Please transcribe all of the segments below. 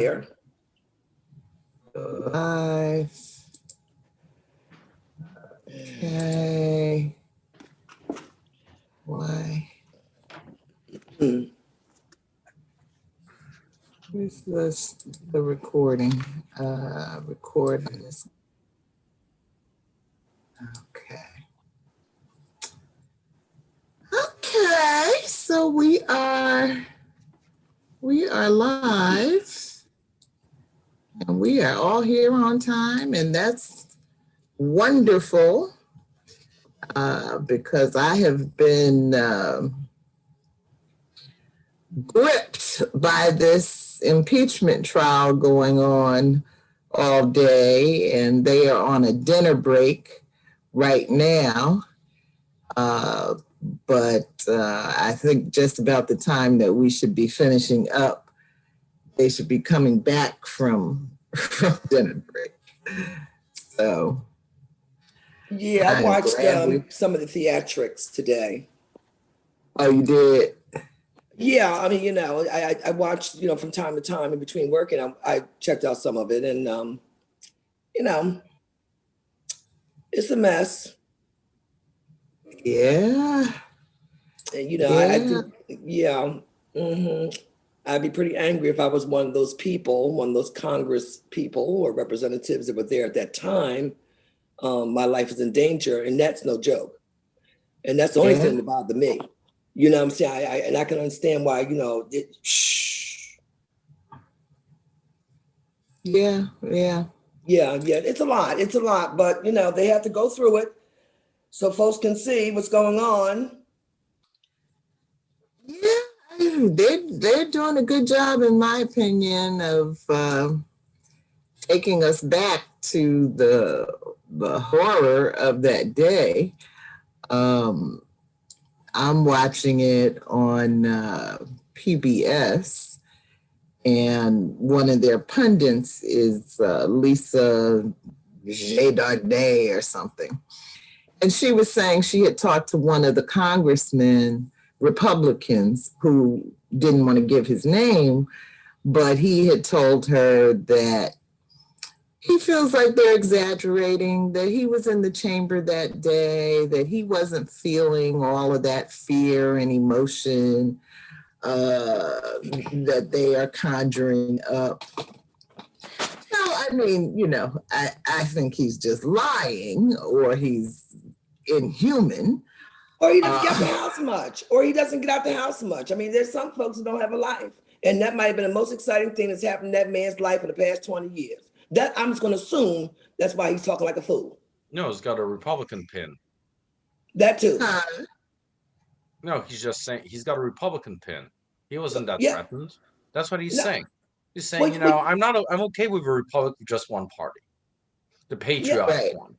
Here. Live. Okay. Why? Where's this? The recording. Recording is okay. Okay, so we are live, and we are all here on time, and that's wonderful. Because I have been gripped by this impeachment trial going on all day, and they are on a dinner break right now. But I think just about the time that we should be finishing up, they should be coming back from dinner break. So yeah, I watched some of the theatrics today. Oh, you did? Yeah, I mean, I watched, from time to time in between working, I checked out some of it, and it's a mess. Yeah. And, I think, I'd be pretty angry if I was one of those people, one of those Congress people or representatives that were there at that time. My life is in danger, and that's no joke. And that's the only thing that bothered me. You know what I'm saying? And I can understand why, Yeah. Yeah, it's a lot. It's a lot, but they have to go through it so folks can see what's going on. Yeah, they're doing a good job, in my opinion, of taking us back to the horror of that day. I'm watching it on PBS, and one of their pundits is Lisa Desjardins or something. And she was saying she had talked to one of the congressmen, Republicans, who didn't want to give his name, but he had told her that he feels like they're exaggerating, that he was in the chamber that day, that he wasn't feeling all of that fear and emotion that they are conjuring up. No, I mean, I think he's just lying, or he's inhuman. Or he doesn't get out the house much. Or he doesn't get out the house much. I mean, there's some folks who don't have a life. And that might have been the most exciting thing that's happened in that man's life in the past 20 years. That I'm just going to assume that's why he's talking like a fool. No, he's got a Republican pin. That too. No, he's just saying he's got a Republican pin. He wasn't that threatened. That's what he's saying. He's saying, I'm okay with a republic with just one party, the patriotic one.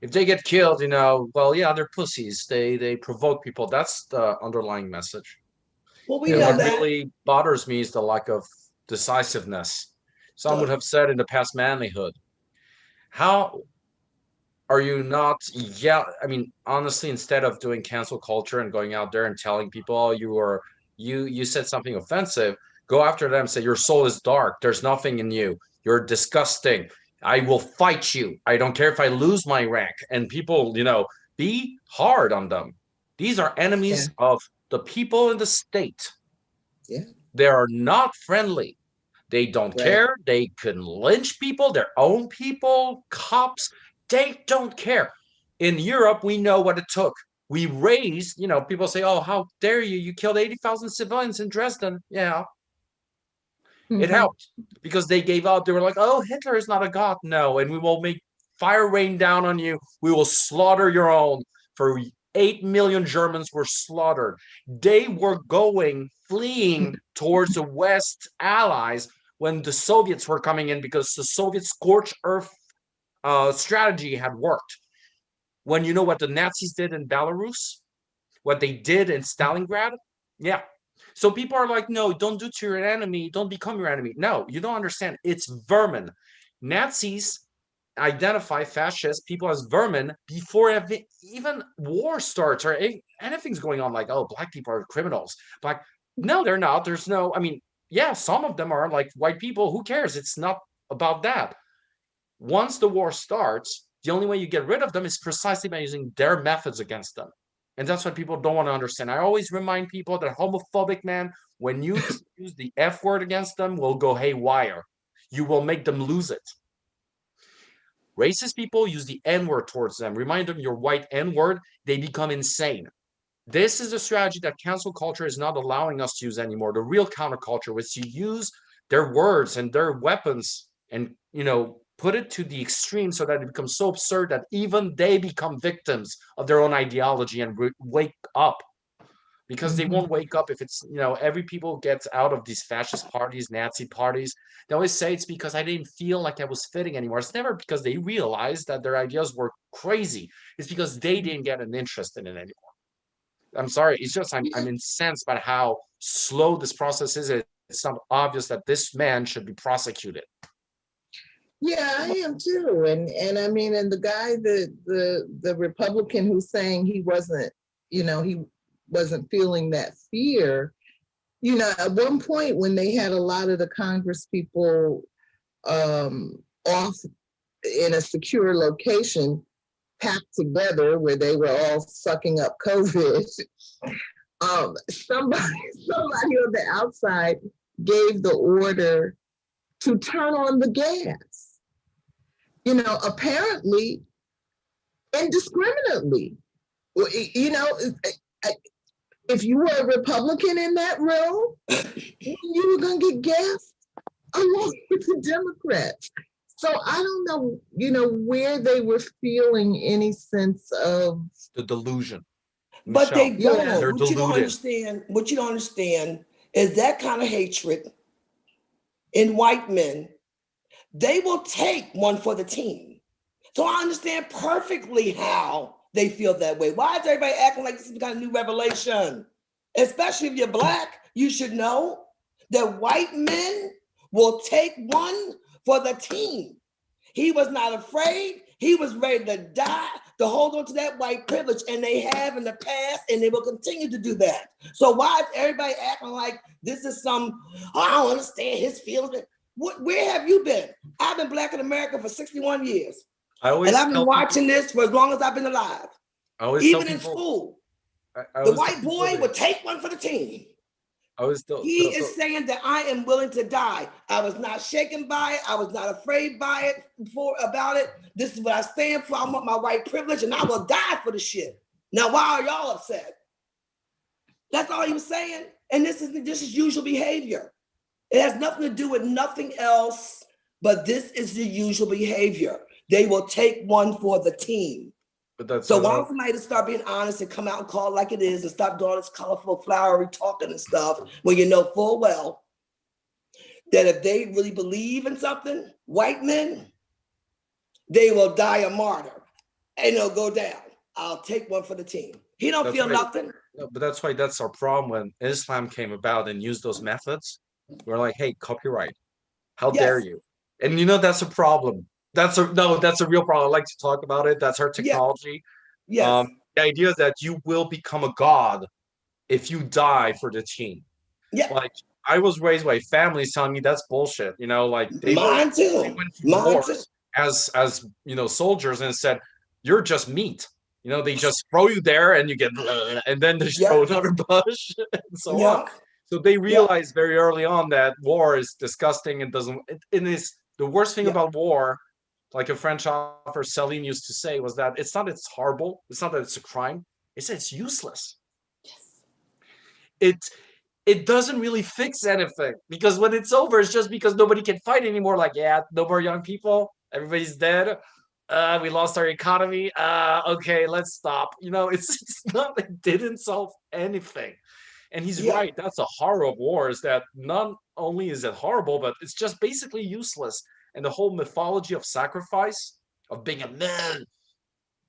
If they get killed, they're pussies. They provoke people. That's the underlying message. Well, we know what really bothers me is the lack of decisiveness. Some would have said in the past, manlyhood. How are you not? Yeah, I mean, honestly, instead of doing cancel culture and going out there and telling people, oh, you said something offensive, go after them, say your soul is dark. There's nothing in you. You're disgusting. I will fight you. I don't care if I lose my rank. And people, be hard on them. These are enemies of the people in the state. Yeah. They are not friendly. They don't care. They can lynch people, their own people, cops. They don't care. In Europe, we know what it took. We raised, people say, oh, how dare you? You killed 80,000 civilians in Dresden. Yeah. Mm-hmm. It helped because they gave up. They were like, oh, Hitler is not a god. No. And we will make fire rain down on you. We will slaughter your own. For 8 million Germans were slaughtered. They were fleeing towards the West allies when the Soviets were coming in because the Soviet scorched earth strategy had worked. When you know what the Nazis did in Belarus, what they did in Stalingrad, yeah. So people are like, no, don't do to your enemy. Don't become your enemy. No, you don't understand. It's vermin. Nazis identify fascist people as vermin before even war starts or anything's going on, like, oh, black people are criminals. No, they're not. There's no, yeah, some of them are like white people. Who cares? It's not about that. Once the war starts, the only way you get rid of them is precisely by using their methods against them. And that's what people don't want to understand. I always remind people that homophobic man, when you use the F word against them, will go haywire. You will make them lose it. Racist people use the N word towards them. Remind them your white N word, they become insane. This is a strategy that cancel culture is not allowing us to use anymore. The real counterculture was to use their words and their weapons and, put it to the extreme so that it becomes so absurd that even they become victims of their own ideology and wake up. Because they won't wake up if it's, every people gets out of these fascist parties, Nazi parties. They always say it's because I didn't feel like I was fitting anymore. It's never because they realized that their ideas were crazy. It's because they didn't get an interest in it anymore. I'm sorry. It's just I'm incensed by how slow this process is. It's not obvious that this man should be prosecuted. Yeah, I am too. And I mean, and the guy, the Republican who's saying he wasn't feeling that fear, at one point when they had a lot of the Congress people off in a secure location, packed together where they were all sucking up COVID, somebody on the outside gave the order to turn on the gas. Apparently indiscriminately. If you were a Republican in that room, you were going to get gassed along with the Democrats. So I don't know, where they were feeling any sense of the delusion. But Michelle, they don't. they're What you don't deluded. understand is that kind of hatred in white men, they will take one for the team. So I understand perfectly how they feel that way. Why is everybody acting like this is kind of new revelation? Especially if you're Black, you should know that white men will take one for the team. He was not afraid. He was ready to die to hold on to that white privilege, and they have in the past, and they will continue to do that. So why is everybody acting like this is I don't understand his feelings? Where have you been? I've been Black in America for 61 years. And I've been watching this for as long as I've been alive. Even in school, the white boy would take one for the team. He is saying that I am willing to die. I was not shaken by it. I was not afraid about it. This is what I stand for. I want my white privilege, and I will die for the shit. Now, why are y'all upset? That's all he was saying. And this is usual behavior. It has nothing to do with nothing else, but this is the usual behavior. They will take one for the team. So why don't somebody just start being honest and come out and call it like it is and stop doing this colorful, flowery talking and stuff when you know full well that if they really believe in something, white men, they will die a martyr and they'll go down. I'll take one for the team. He don't feel nothing. No, but that's why that's our problem when Islam came about and used those methods. We're like, hey, copyright. How dare you? And that's a problem. That's a real problem. I like to talk about it. That's our technology. Yes. The idea that you will become a god if you die for the team. Yeah. Like I was raised by families telling me that's bullshit. Like Mine too. They went to wars as soldiers and said, you're just meat. They just throw you there and you get, and then they throw another bush and so on. So they realized very early on that war is disgusting and doesn't. It is the worst thing about war. Like a French author, Céline, used to say, was that it's not it's horrible. It's not that it's a crime. It's useless. Yes. It doesn't really fix anything because when it's over, it's just because nobody can fight anymore. Like, no more young people. Everybody's dead. We lost our economy. Okay, let's stop. It's not. It didn't solve anything. And he's right. That's a horror of war. Is that not only is it horrible, but it's just basically useless. And the whole mythology of sacrifice, of being a man,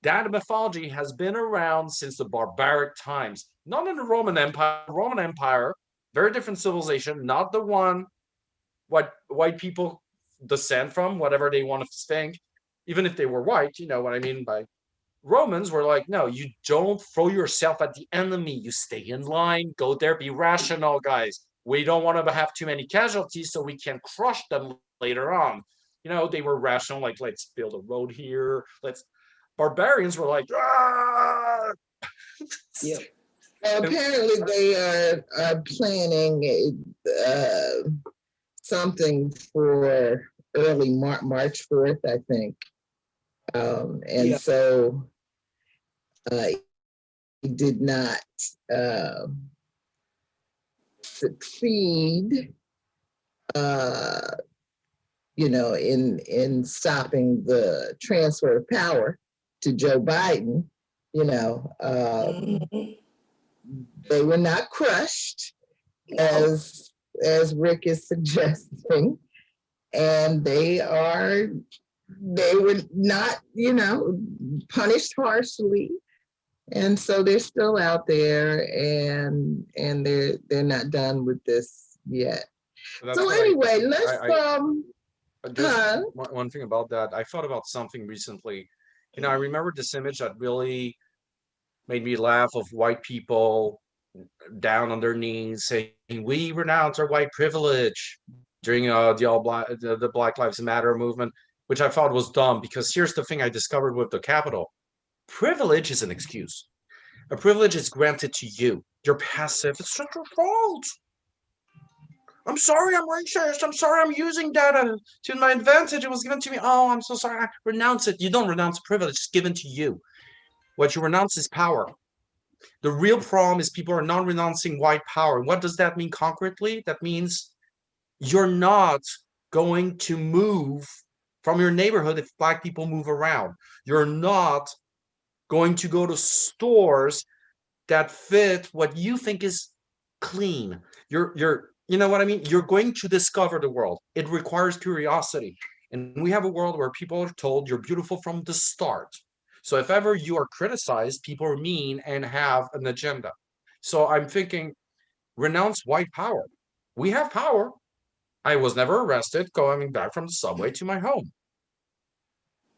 that mythology has been around since the barbaric times. Not in the Roman Empire. Roman Empire, very different civilization, not the one what white people descend from, whatever they want to think. Even if they were white, you know what I mean by Romans were like, no, you don't throw yourself at the enemy. You stay in line, go there, be rational, guys. we don't want to have too many casualties so we can crush them later on. You know, they were rational, like, let's build a road here. Barbarians were like, ah! Yeah. Apparently, they are planning something for early March 4th, I think. And Yeah. so he did not succeed, in stopping the transfer of power to Joe Biden. Mhm. They were not crushed, No. as Rick is suggesting, and they were not, punished harshly, and so they're still out there, and they're not done with this yet. That's So what anyway, let's just one thing about that. I thought about something recently. You know, I remember this image that really made me laugh, of white people down on their knees saying, "We renounce our white privilege," during the Black Lives Matter movement, which I thought was dumb, because here's the thing I discovered with the Capitol: privilege is an excuse. A privilege is granted to you. You're passive. It's not your fault. I'm sorry, I'm racist. I'm sorry, I'm using that to my advantage. It was given to me. Oh, I'm so sorry. I renounce it. You don't renounce privilege. It's given to you. What you renounce is power. The real problem is people are not renouncing white power. What does that mean concretely? That means you're not going to move from your neighborhood if Black people move around. You're not going to go to stores that fit what you think is clean. You know what I mean? You're going to discover the world. It requires curiosity. And we have a world where people are told you're beautiful from the start. So if ever you are criticized, people are mean and have an agenda. So I'm thinking, renounce white power. We have power. I was never arrested going back from the subway to my home,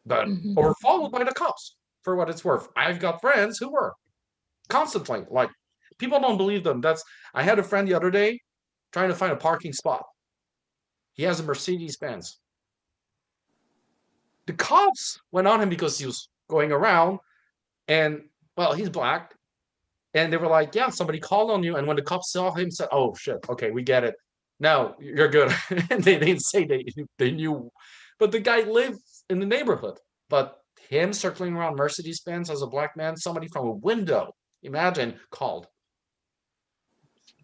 but or followed by the cops, for what it's worth. I've got friends who were constantly, like, people don't believe them. I had a friend the other day trying to find a parking spot. He has a Mercedes Benz. The cops went on him because he was going around, and, well, he's Black, and they were like, yeah, somebody called on you. And when the cops saw him, said, oh shit, okay, we get it. No, you're good. And they didn't say they knew, but the guy lived in the neighborhood. But him circling around Mercedes Benz as a Black man, somebody from a window, imagine, called.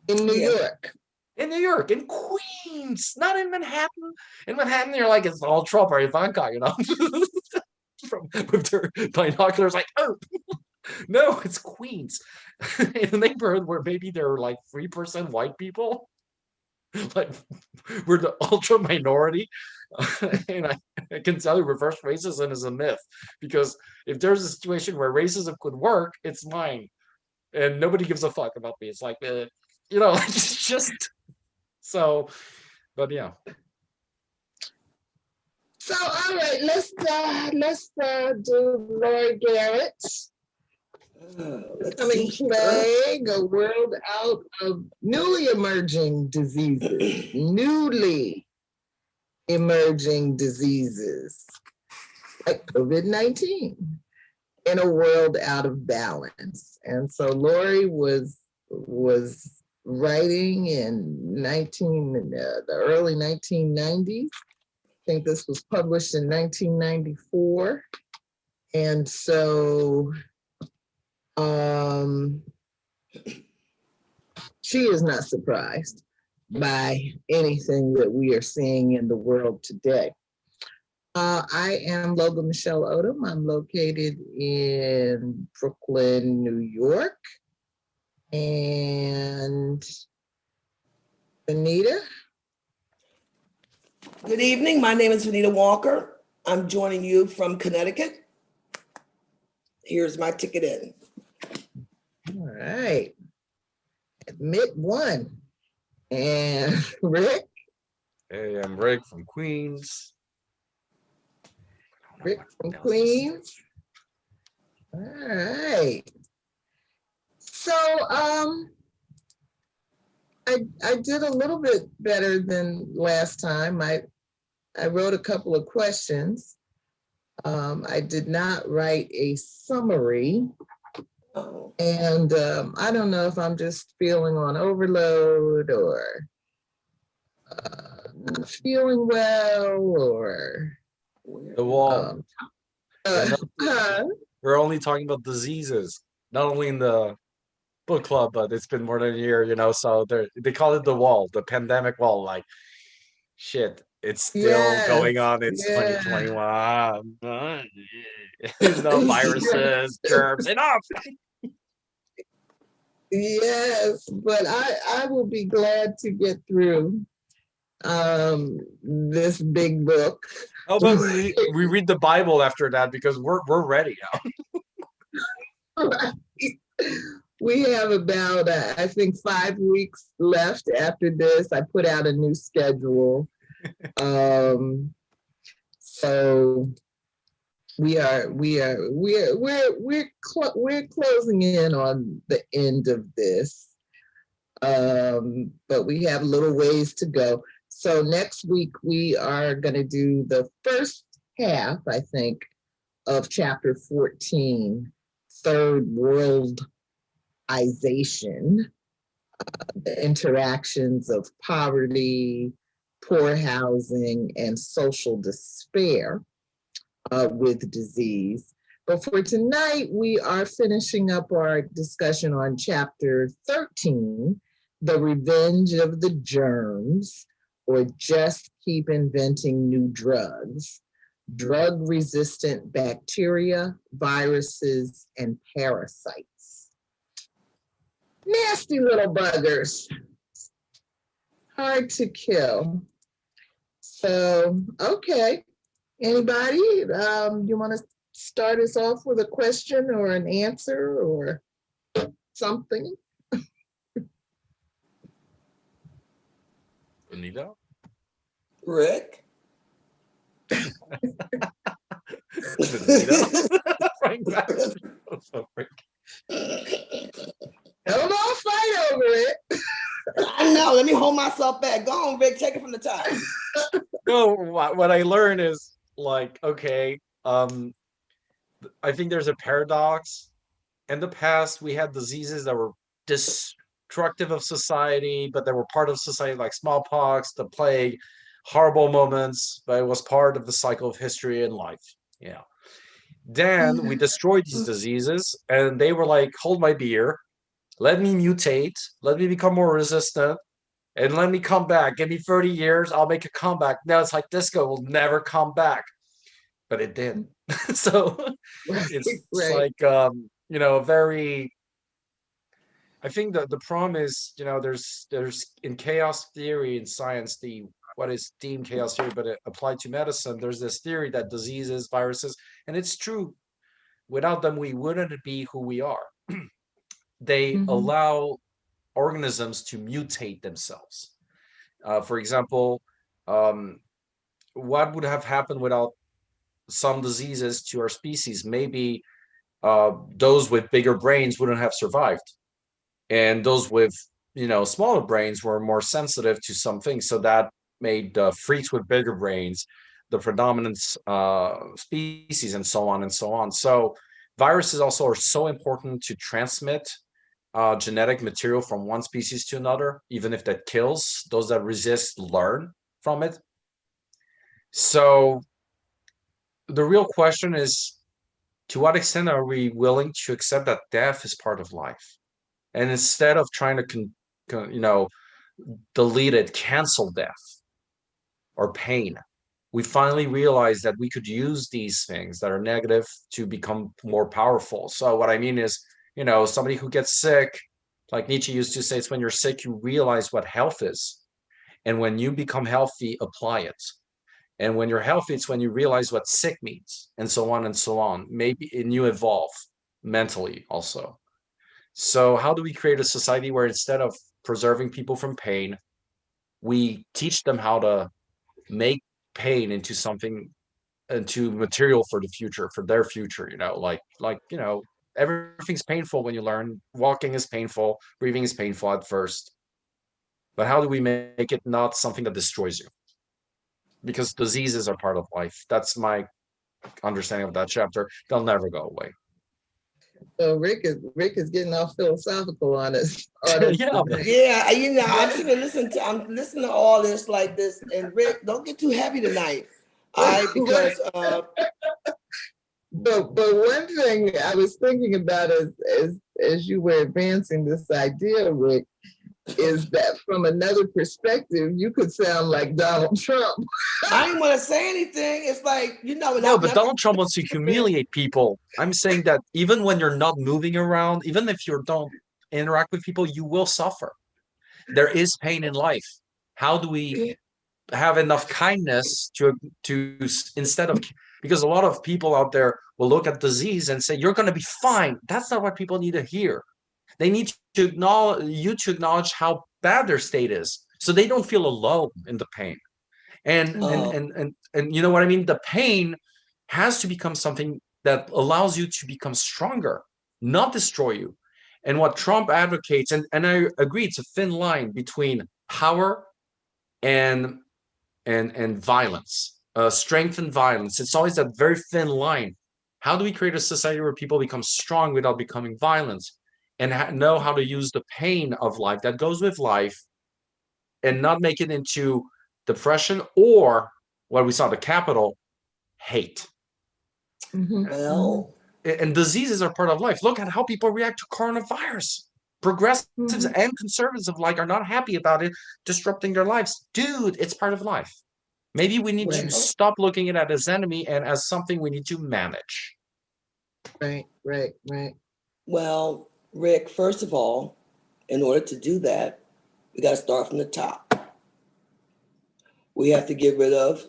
In New York. In New York, in Queens, not in Manhattan. In Manhattan, you're like, it's all Trump or Ivanka, with their binoculars, like, oh. No, it's Queens. In a neighborhood where maybe there are like 3% white people. Like, we're the ultra minority. And I can tell you, reverse racism is a myth, because if there's a situation where racism could work, it's mine. And nobody gives a fuck about me. It's like, it's just so, but yeah. So, all right, let's do Laurie Garrett. Coming plague, a world out of newly emerging diseases. Newly emerging diseases like COVID-19 in a world out of balance. And so Laurie was writing in the early 1990s. I think this was published in 1994. And so she is not surprised by anything that we are seeing in the world today. I am Logan Michelle Odom. I'm located in Brooklyn, New York. And Vanita? Good evening. My name is Vanita Walker. I'm joining you from Connecticut. Here's my ticket in. All right. Admit one. And Rick? Hey, I'm Rick from Queens. Rick from Queens. All right. So, I did a little bit better than last time. I wrote a couple of questions. I did not write a summary. Oh, And I don't know if I'm just feeling on overload or not feeling well or where The is wall. um, And uh, uh, we're only talking about diseases, not only in the book club, but it's been more than a year, so they call it the wall, the pandemic wall. Like, shit, it's still going yes, on. It's yeah. 2021. No viruses, germs, enough. Yes, but I will be glad to get through this big book. How about we read the Bible after that because we're ready now. We have about I think 5 weeks left after this. I put out a new schedule. So we're closing in on the end of this. But we have little ways to go. So next week we are going to do the first half, I think, of chapter 14, Third Worldization, the interactions of poverty, poor housing, and social despair with disease. But for tonight, we are finishing up our discussion on chapter 13, The Revenge of the Germs, or Just Keep Inventing New Drugs, drug-resistant bacteria, viruses, and parasites. Nasty little buggers, hard to kill. So, okay. Anybody, you want to start us off with a question or an answer or something? Anita? Rick? Anita? Frank Baxter. Don't all fight over it. I know. Let me hold myself back. Go on, Rick. Take it from the top. No, what I learned is like, okay, I think there's a paradox. In the past, we had diseases that were destructive of society, but they were part of society, like smallpox, the plague, horrible moments, but it was part of the cycle of history and life. Yeah. Then we destroyed these diseases, and they were like, hold my beer, let me mutate, let me become more resistant, and let me come back. Give me 30 years, I'll make a comeback. Now it's like disco will never come back, but it did. So Right, it's right. like, very. I think that the problem is, there's in chaos theory in science, the what is deemed chaos theory, but it applied to medicine, there's this theory that diseases, viruses, and it's true, without them, we wouldn't be who we are. They Mhm. allow organisms to mutate themselves. For example, um, what would have happened without some diseases to our species? Maybe those with bigger brains wouldn't have survived, and those with smaller brains were more sensitive to some things, so that made the freaks with bigger brains the predominant species, and so on and so on. So viruses also are so important to transmit genetic material from one species to another, even if that kills. Those that resist learn from it. So the real question is, to what extent are we willing to accept that death is part of life? And instead of trying to delete it, cancel death or pain, we finally realized that we could use these things that are negative to become more powerful. So what I mean is, somebody who gets sick, like Nietzsche used to say, it's when you're sick, you realize what health is. And when you become healthy, apply it. And when you're healthy, it's when you realize what sick means, and so on and so on. Maybe, and you evolve mentally also. So how do we create a society where instead of preserving people from pain, we teach them how to make pain into something, into material for the future, for their future, everything's painful when you learn. Walking is painful, breathing is painful at first. But how do we make it not something that destroys you? Because diseases are part of life. That's my understanding of that chapter. They'll never go away. So Rick is getting all philosophical on us. On us Yeah, today. Yeah, I'm sitting there I'm listening to all this like this. And Rick, don't get too heavy tonight. Because But one thing I was thinking about as you were advancing this idea, Rick, is that from another perspective, you could sound like Donald Trump. I didn't want to say anything. It's like, no, but Donald Trump wants to humiliate people. I'm saying that even when you're not moving around, even if you don't interact with people, you will suffer. There is pain in life. How do we have enough kindness to instead of, because a lot of people out there will look at disease and say you're going to be fine. That's not what people need to hear. They need to acknowledge how bad their state is, so they don't feel alone in the pain. And you know what I mean? The pain has to become something that allows you to become stronger, not destroy you. And what Trump advocates, and I agree, it's a thin line between power and violence, strength and violence. It's always that very thin line. How do we create a society where people become strong without becoming violent, and know how to use the pain of life that goes with life, and not make it into depression or what we saw the capital, hate. Well, And diseases are part of life. Look at how people react to coronavirus. Progressives and conservatives alike are not happy about it disrupting their lives. Dude, it's part of life. Maybe we need to stop looking at it as enemy and as something we need to manage. Right. Well, Rick, first of all, in order to do that, we got to start from the top. We have to get rid of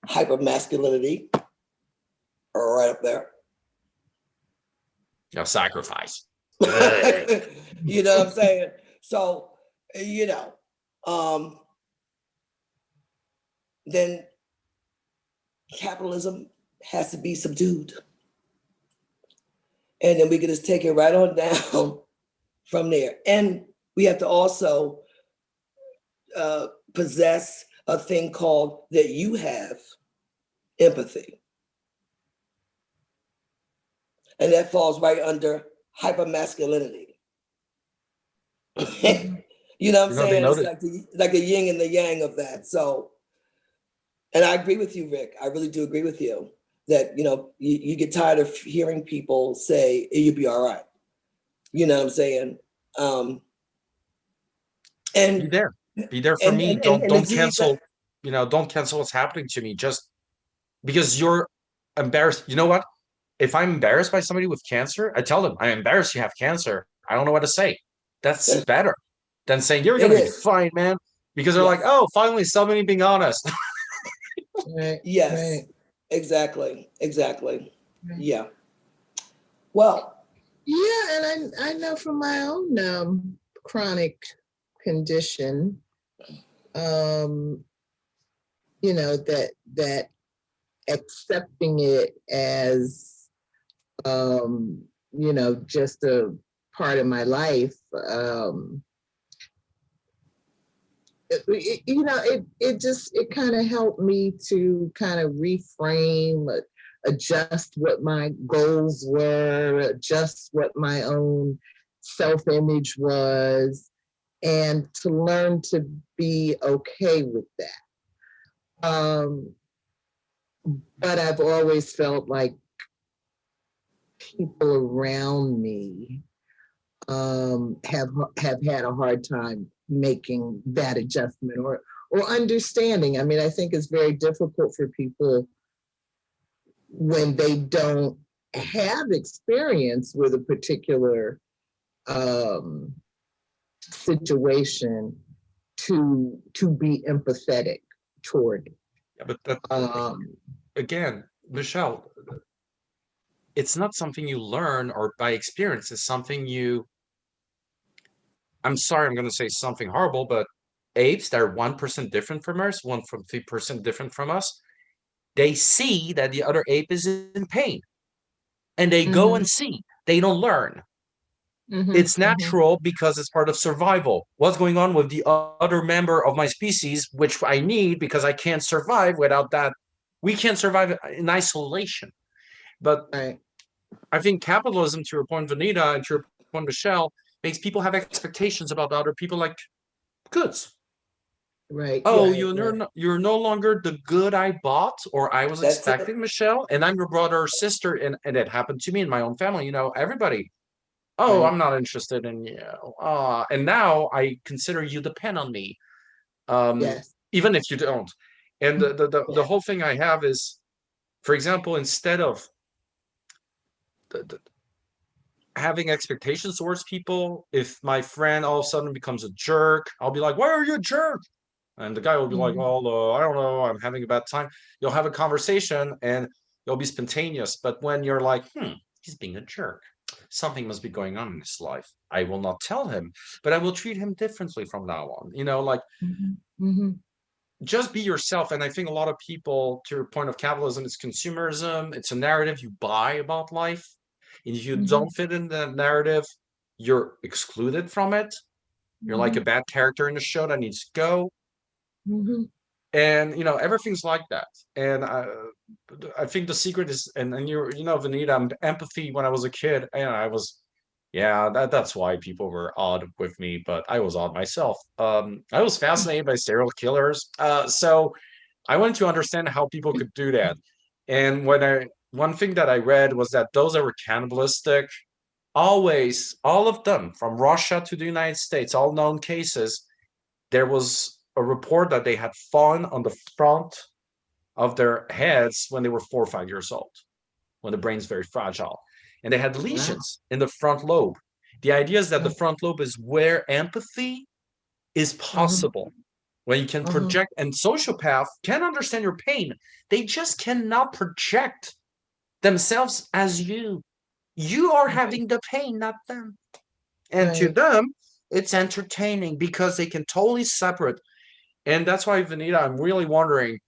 hypermasculinity, right up there. Sacrifice. You know what I'm saying? So, then capitalism has to be subdued. And then we can just take it right on down from there. And we have to also possess a thing called that you have empathy. And that falls right under hypermasculinity. You know what I'm saying? It's like the yin and the yang of that. So, and I agree with you, Rick. I really do agree with you that, you get tired of hearing people say, you'll be all right. You know what I'm saying? And be there for me. Don't cancel, don't cancel what's happening to me just because you're embarrassed. You know what? If I'm embarrassed by somebody with cancer, I tell them, I'm embarrassed you have cancer. I don't know what to say. That's better than saying you're going to be fine, man. Because they're like, oh, finally somebody being honest. Yes, right. Exactly. Right. Yeah. Well. Yeah, and I know from my own chronic condition, that accepting it as, just a part of my life, it kind of helped me to kind of reframe, adjust what my goals were, adjust what my own self-image was, and to learn to be okay with that. But I've always felt like people around me have had a hard time making that adjustment or understanding. I mean, I think it's very difficult for people when they don't have experience with a particular situation to be empathetic toward it. Yeah, but again, Michelle, it's not something you learn or by experience. It's something I'm sorry, I'm going to say something horrible, but apes that are 1% different from us, 1.3% different from us, they see that the other ape is in pain and they go and see. They don't learn. It's natural because it's part of survival. What's going on with the other member of my species, which I need because I can't survive without that. We can't survive in isolation. But Right. I think capitalism, to your point, Vanita, and to your point, Michelle, makes people have expectations about other people like goods. Right. Oh, Right, right. you're no longer the good I bought or I was That's it. expecting, Michelle, and I'm your brother or sister, and it happened to me in my own family. Everybody. Oh, Right. I'm not interested in you. And now I consider you depend on me, Yes. even if you don't. And the Yeah. whole thing I have is, for example, instead of the having expectations towards people, if my friend all of a sudden becomes a jerk, I'll be like, "Why are you a jerk?" And the guy will be like, Mhm. "Well, I don't know, I'm having a bad time." You'll have a conversation and you'll be spontaneous. But when you're like, he's being a jerk, something must be going on in his life. I will not tell him, but I will treat him differently from now on. Like Mhm. Mhm. just be yourself. And I think a lot of people, to your point of capitalism, it's consumerism, it's a narrative you buy about life. And if you don't Mhm. fit in that narrative, you're excluded from it. You're like a Mhm. bad character in the show that needs to go. Mhm. And everything's like that. And I think the secret is, and Vanita, empathy. When I was a kid, and I was, yeah, that's why people were odd with me, but I was odd myself. I was fascinated by serial killers, so I wanted to understand how people could do that. And one thing that I read was that those that were cannibalistic, always, all of them, from Russia to the United States, all known cases, there was a report that they had fawn on the front of their heads when they were 4 or 5 years old, when the brain's very fragile. And they had Wow. lesions in the front lobe. The idea is that the Uh-huh. front lobe is where empathy is Uh-huh. possible, when you can Uh-huh. project, and sociopaths can understand your pain. They just cannot project themselves as you. You are Right. having the pain, not them. And to Right. them, it's entertaining because they can totally separate. And that's why, Vanita, I'm really wondering,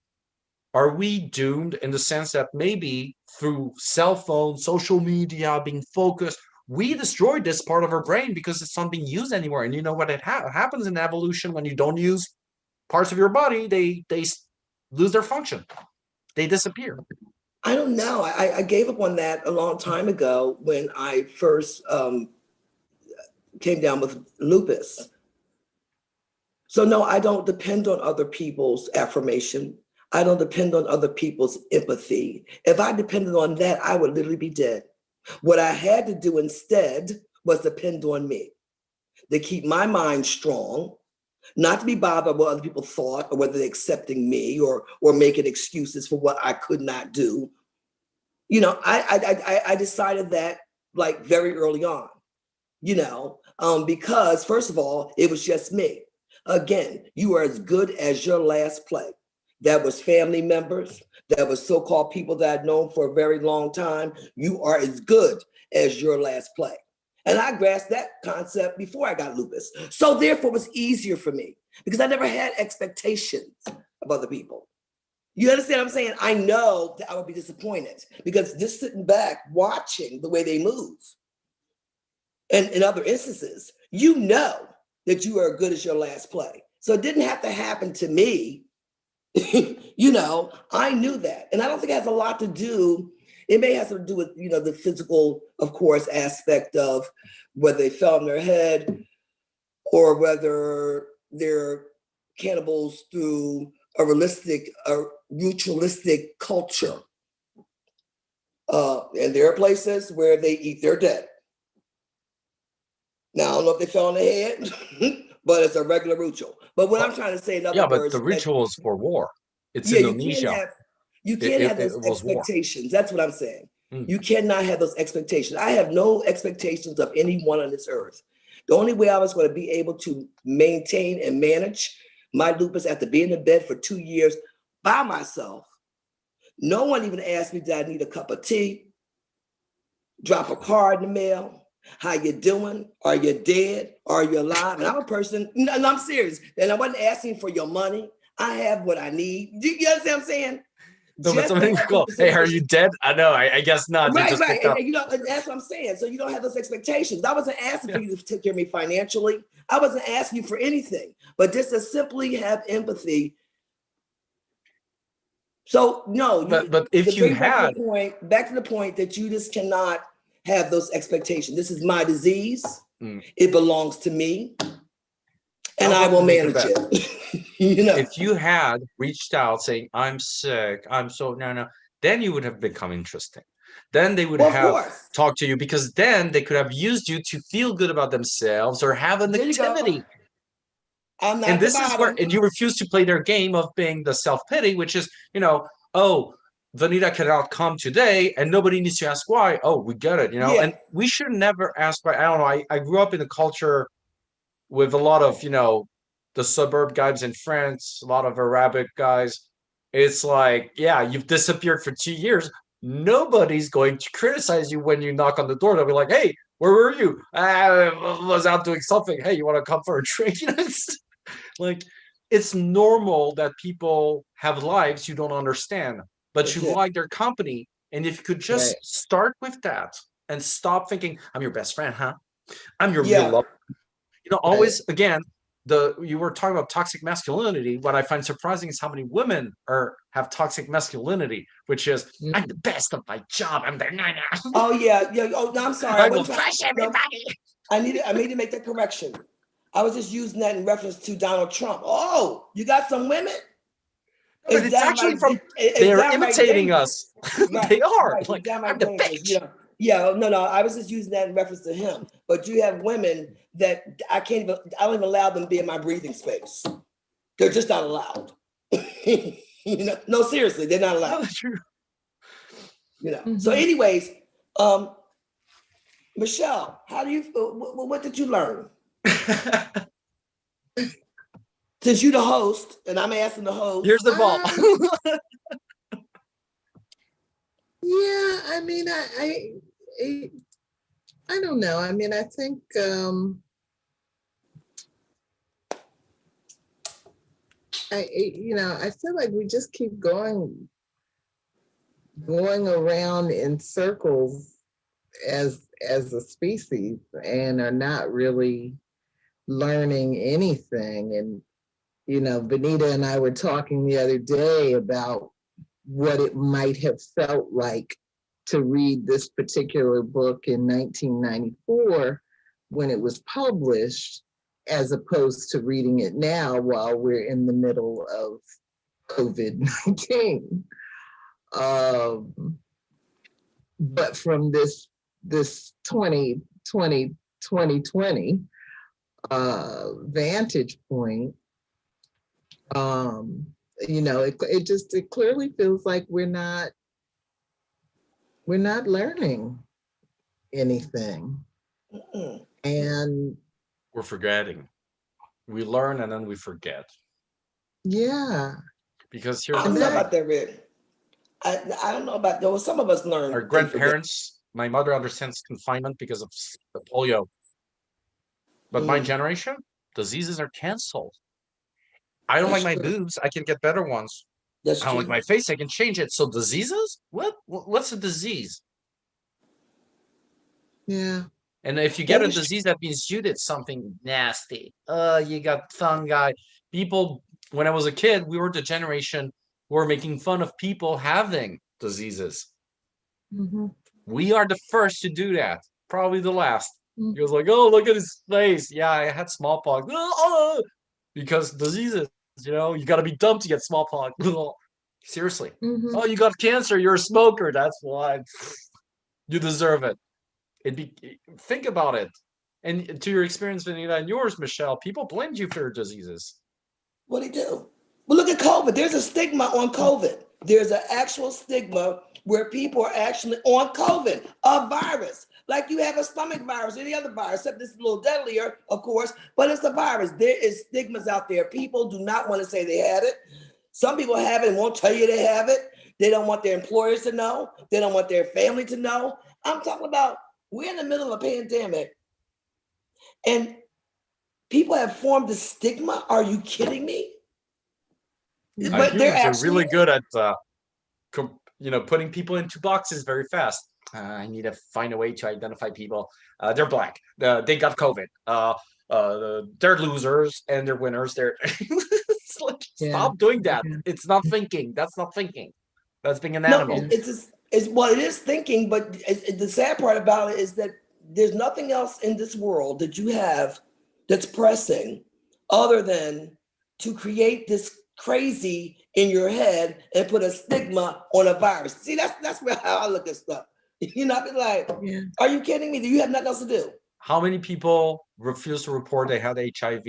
are we doomed in the sense that maybe through cell phones, social media, being focused, we destroyed this part of our brain because it's not being used anymore? And you know what happens in evolution when you don't use parts of your body, they lose their function. They disappear. I don't know. I gave up on that a long time ago when I first came down with lupus. So no, I don't depend on other people's affirmation. I don't depend on other people's empathy. If I depended on that, I would literally be dead. What I had to do instead was depend on me, to keep my mind strong, not to be bothered by what other people thought or whether they're accepting me or making excuses for what I could not do. I decided that like very early on, because first of all, it was just me. Again, you are as good as your last play. That was family members, that was so-called people that I'd known for a very long time. You are as good as your last play. And I grasped that concept before I got lupus. So therefore, it was easier for me because I never had expectations of other people. You understand what I'm saying? I know that I would be disappointed because just sitting back, watching the way they move, and in other instances, you know that you are as good as your last play. So it didn't have to happen to me. I knew that. And I don't think it has a lot to do, it may have to do with, the physical, of course, aspect of whether they fell on their head or whether they're cannibals through a ritualistic culture. And there are places where they eat their dead. Now, I don't know if they fell on the head, but it's a regular ritual. But what I'm Well, trying to say, in other yeah, but the words, that ritual is for war. It's yeah, you can't Indonesia. have you It, can't it, have it those was war. expectations. That's what I'm saying. Mm. You cannot have those expectations. I have no expectations of anyone on this earth. The only way I was going to be able to maintain and manage my lupus after being in bed for 2 years by myself. No one even asked me, did I need a cup of tea? Drop a card in the mail. How you doing? Are you dead? Are you alive? And I'm a person, no, I'm serious. And I wasn't asking for your money. I have what I need. You understand what I'm saying? No, but just to somebody have call, people hey, say, are you dead? I know, I guess not. They right, just right. picked up. And and that's what I'm saying. So you don't have those expectations. I wasn't asking Yeah. for you to take care of me financially. I wasn't asking you for anything, but just to simply have empathy. So no, But to if you bring had, back to the point that you just cannot have those expectations. This is my disease. mm, It belongs to me, and I'm I going will to make a manage bet. it. You know, If you had reached out saying, I'm sick, I'm so, no, then you would have become interesting. Then they would well, of have course. talked to you because then they could have used you to feel good about themselves or have an There you go. activity. I'm not And the this is where, bottom. and you refuse to play their game of being the self-pity, which is, oh, Vanita cannot come today and nobody needs to ask why. Oh, we get it, Yeah, and we should never ask why. I don't know. I grew up in a culture with a lot of, the suburb guys in France, a lot of Arabic guys. It's like, yeah, you've disappeared for 2 years. Nobody's going to criticize you when you knock on the door. They'll be like, hey, where were you? I was out doing something. Hey, you want to come for a drink? Like, it's normal that people have lives you don't understand, but you okay. like their company. And if you could Right. just start with that and stop thinking, I'm your best friend, huh? I'm your real Yeah, love. Right. Always again, you were talking about toxic masculinity. What I find surprising is how many women have toxic masculinity, which is I'm the best of my job. I'm the nana. oh yeah, yeah. Oh no, I'm sorry. I I will wasn't trying. crush No, everybody. I need to make that correction. I was just using that in reference to Donald Trump. Oh, you got some women? But It's it's actually downright. from It's they're downright imitating us. dangerous. Right, They are right. It's like I'm downright the dangerous. best. Yeah. No, no. I was just using that in reference to him. But you have women that I can't even. I don't even allow them to be in my breathing space. They're just not allowed. No, seriously, they're not No, allowed. that's true. So, Mhm. anyways, Michelle, how do you? What did you learn? Since you're the host, and I'm asking the Here's host. the ball. Yeah, I mean, I, I don't know. I mean, I think I feel like we just keep going around in circles as a species and are not really learning anything. And Benita and I were talking the other day about what it might have felt like to read this particular book in 1994 when it was published, as opposed to reading it now while we're in the middle of COVID-19. But from this 2020 vantage point, it clearly feels like we're not learning anything. Mm-mm. And We're forgetting. We learn and then we forget. yeah, Because I here's the don't and know thing. that about that, Rick. I don't know about those. Some of us learn Our and forget. grandparents, my mother understands confinement because of the polio. But my Mm, generation, diseases are canceled. I don't like that's my true. boobs. I can get better ones. That's I don't like true. my face. I can change it. So diseases? What? What's a disease? yeah. And if you get That a is true. disease, that means you did something nasty. You got fungi. People, when I was a kid, we were the generation who were making fun of people having diseases. Mhm. We are the first to do that. Probably the last. Mm. He was like, oh, look at his face. Yeah, I had smallpox. Oh, because diseases, you got to be dumb to get smallpox. Seriously. Mhm. Oh, you got cancer. You're a smoker. That's why. You deserve it. Think about it. And to your experience, Vanita, and yours, Michelle, people blamed you for your diseases. What do you do? Well, look at COVID. There's a stigma on COVID. There's an actual stigma where people are actually on COVID, a virus. Like you have a stomach virus, any other virus, except this is a little deadlier, of course, but it's a virus. There is stigmas out there. People do not want to say they had it. Some people have it and won't tell you they have it. They don't want their employers to know. They don't want their family to know. I'm talking about we're in the middle of a pandemic and people have formed a stigma. Are you kidding me? Mm-hmm. But they're Humans are actually really good at putting people into boxes very fast. I need to find a way to identify people. They're black. They got COVID. They're losers and they're winners. They're it's like, Yeah. stop doing that. Yeah. It's not thinking. That's not thinking. That's being an No, animal. it's just, it's well, it is thinking, but the sad part about it is that there's nothing else in this world that you have that's pressing other than to create this crazy in your head and put a stigma on a virus. See, that's where how I look at stuff. You know, I be like, Yeah. are you kidding me? Do you have nothing else to do? How many people refused to report they had HIV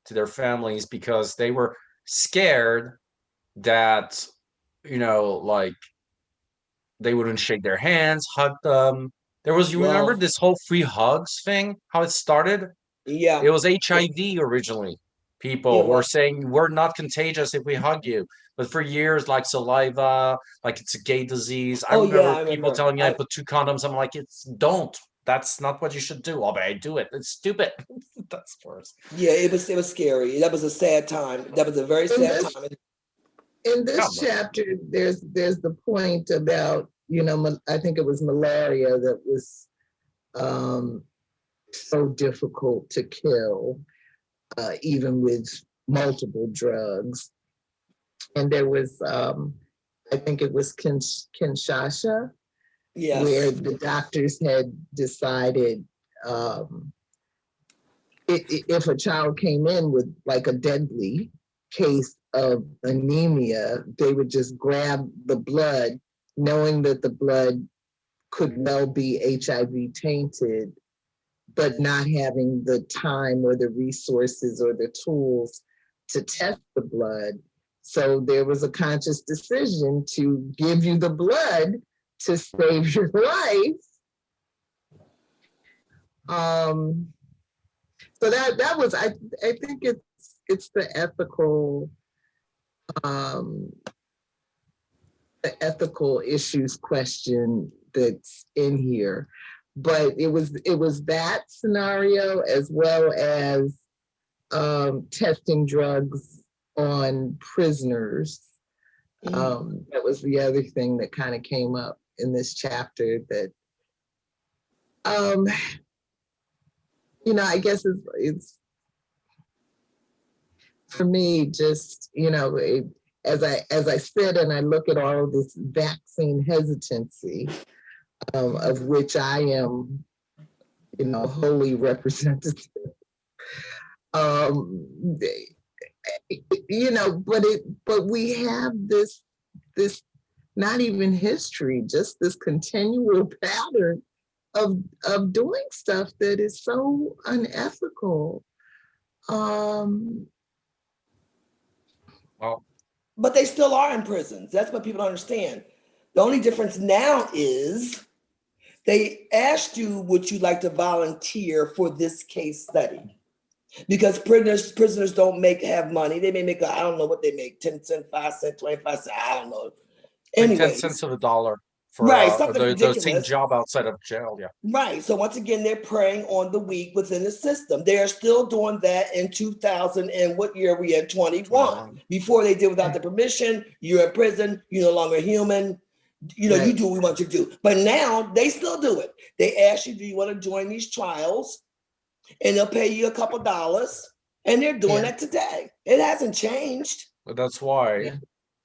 to their families because they were scared that, like they wouldn't shake their hands, hug them. You remember Well, this whole free hugs thing, how it started? yeah, It was it, HIV originally. People it were was. saying we're not contagious if we hug you. But for years, like saliva, like it's a gay disease. I Oh yeah, remember I people remember. telling me I put 2 condoms. I'm like, it's don't. That's not what you should do. Oh, but I do it. It's stupid. That's worse. Yeah, it was scary. That was a sad time. That was a very In sad this time. in Yeah, this chapter, there's the point about, I think it was malaria that was so difficult to kill, even with multiple drugs. And there was, I think it was Kinshasa, where Yes. the doctors had decided, if a child came in with like a deadly case of anemia, they would just grab the blood, knowing that the blood could well be HIV tainted, but not having the time or the resources or the tools to test the blood. So there was a conscious decision to give you the blood to save your life. So that was, I think it's the ethical issues question that's in here. But it was that scenario, as well as testing drugs on prisoners. That was the other thing that kind of came up in this chapter that, I guess it's for me, just, as I sit and I look at all of this vaccine hesitancy, of which I am, wholly representative. But we have this not even history, just this continual pattern of doing stuff that is so unethical. Well, But they still are in prisons. That's what people don't understand. The only difference now is they asked you, would you like to volunteer for this case study? Because prisoners don't have money. They may make, I don't know what they make, 10 cents, 5 cents, 25 cents, I don't know. like 10 cents Anyways, of a dollar for right, something the same ridiculous. job outside of jail. Yeah. Right. So once again, they're preying on the weak within the system. They are still doing that in 2000 and what year are we in? 21. Before they did without the permission, you're in prison, you're no longer human. You Right. do what we want you to do. But now they still do it. They ask you, do you want to join these trials? And they'll pay you a couple dollars. And they're doing that today. It hasn't changed. But that's why Yeah.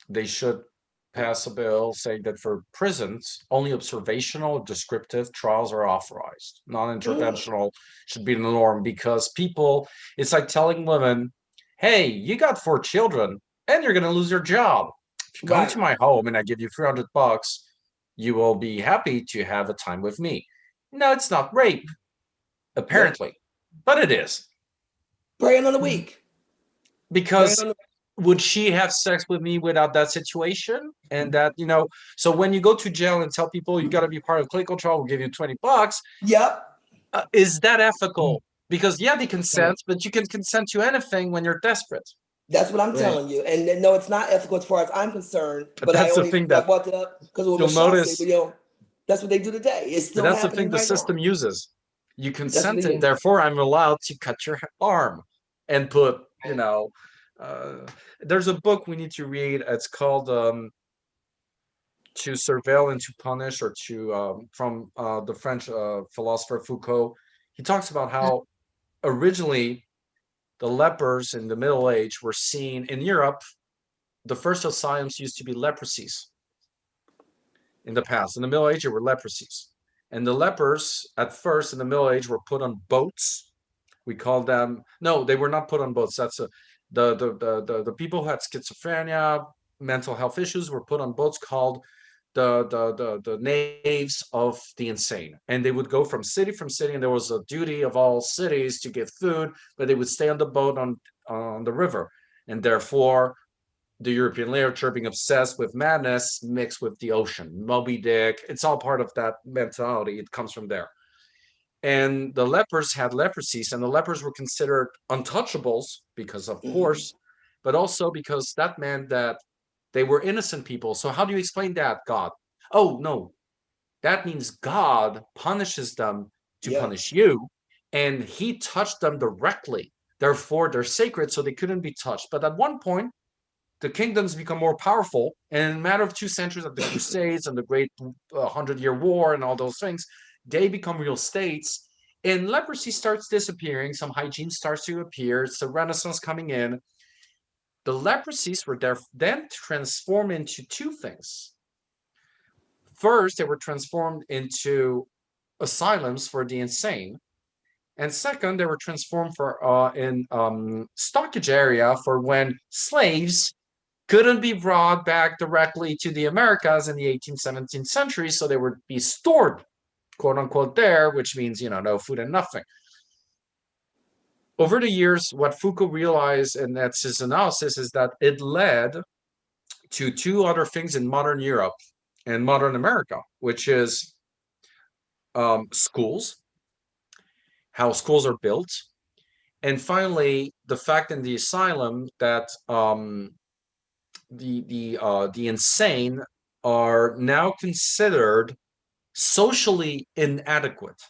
they should pass a bill saying that for prisons, only observational descriptive trials are authorized. Non-interventional should be the norm, because it's like telling women, hey, you got 4 children and you're going to lose your job. If you come Right. to my home and I give you $300, you will be happy to have a time with me. No, it's not rape, apparently, but it is. Preying on the weak. Because would she have sex with me without that situation? And that, so when you go to jail and tell people you got to be part of clinical trial, we'll give you $20. Yep. Is that ethical? Because they consent, but you can consent to anything when you're desperate. That's what I'm telling you. And no, it's not ethical as far as I'm concerned. But that's the thing that brought it up because you'll notice. That's what they do today. It's still That's the happening thing the right system now. uses. You consented, therefore I'm allowed to cut your arm and put, there's a book we need to read. It's called to surveil and to punish, or to from the French philosopher Foucault. He talks about how originally the lepers in the Middle Age were seen in Europe. The first asylums used to be leprosies in the past. In the Middle Age, there were leprosies. And the lepers at first in the Middle Age were put on boats. We call them, no, they were not put on boats. That's the people who had schizophrenia, mental health issues were put on boats called the naves of the insane. And they would go from city, and there was a duty of all cities to give food, but they would stay on the boat on the river. And therefore, the European literature being obsessed with madness mixed with the ocean. Moby Dick, it's all part of that mentality. It comes from there. And the lepers had leprosies, and the lepers were considered untouchables because, of course, but also because that meant that they were innocent people. So how do you explain that, God? Oh, no, that means God punishes them to punish you, and he touched them directly. Therefore, they're sacred, so they couldn't be touched. But at one point, the kingdoms become more powerful, and in a matter of 2 centuries of the Crusades and the Great 100-Year War and all those things, they become real states, and leprosy starts disappearing. Some hygiene starts to appear. It's the Renaissance coming in. The leprosies were then transformed into 2 things. First, they were transformed into asylums for the insane, and second, they were transformed for in stockage area for when slaves couldn't be brought back directly to the Americas in the 18th, 17th century, so they would be stored, quote unquote, there, which means, no food and nothing. Over the years, what Foucault realized, and that's his analysis, is that it led to 2 other things in modern Europe and modern America, which is schools, how schools are built, and finally, the fact in the asylum that the insane are now considered socially inadequate.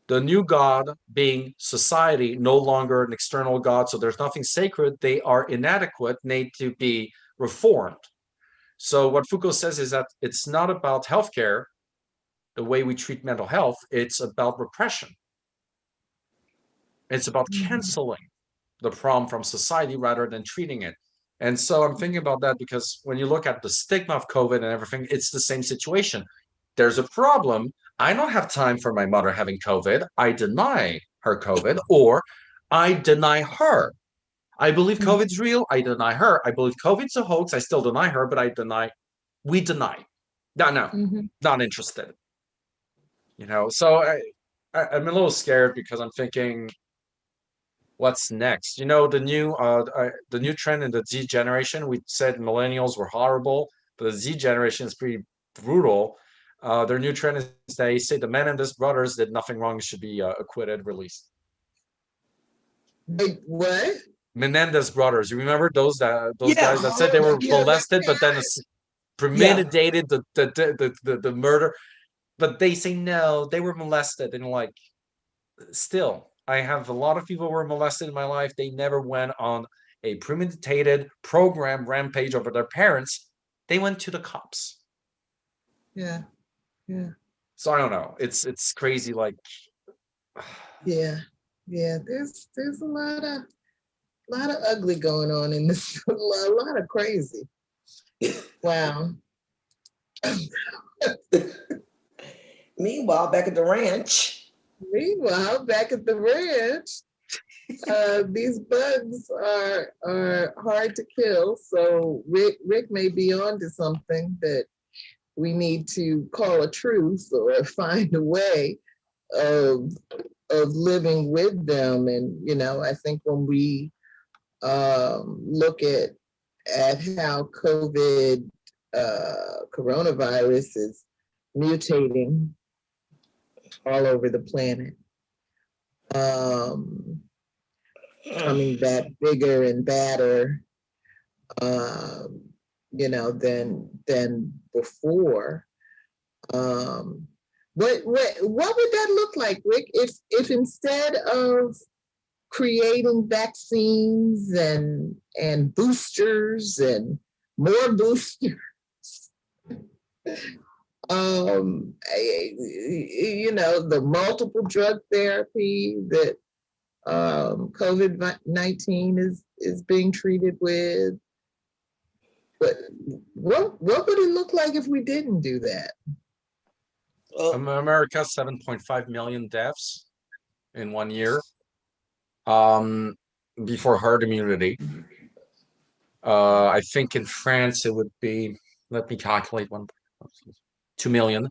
The new God being society, no longer an external God, so there's nothing sacred. They are inadequate, need to be reformed. So what Foucault says is that it's not about healthcare, the way we treat mental health, it's about repression. It's about canceling the problem from society rather than treating it. And so I'm thinking about that because when you look at the stigma of COVID and everything, it's the same situation. There's a problem. I don't have time for my mother having COVID. I deny her COVID, or I deny her. I believe COVID's real. I deny her. I believe COVID's a hoax. I still deny her, but I deny. We deny. No, not interested. So I'm a little scared because I'm thinking, what's next? The new trend in the Z generation, we said millennials were horrible, but the Z generation is pretty brutal. Their new trend is they say the Menendez brothers did nothing wrong, should be acquitted, released. Wait, what? Menendez brothers, you remember those guys that said they were molested, but then premeditated the murder, but they say no, they were molested, and still, I have a lot of people who were molested in my life. They never went on a premeditated program rampage over their parents. They went to the cops. Yeah. So I don't know. It's crazy. Yeah. There's a lot of ugly going on in this. A lot of crazy. Wow. Meanwhile, back at the ranch, these bugs are hard to kill. So Rick may be onto something that we need to call a truce or find a way of living with them. And I think when we look at how coronavirus is mutating all over the planet, coming back bigger and badder, than before. What would that look like, Rick, if instead of creating vaccines and boosters and more boosters, You know, the multiple drug therapy that COVID-19 is being treated with. But what would it look like if we didn't do that? America, 7.5 million deaths in 1 year. Before herd immunity. I think in France it would be, let me calculate 2 million,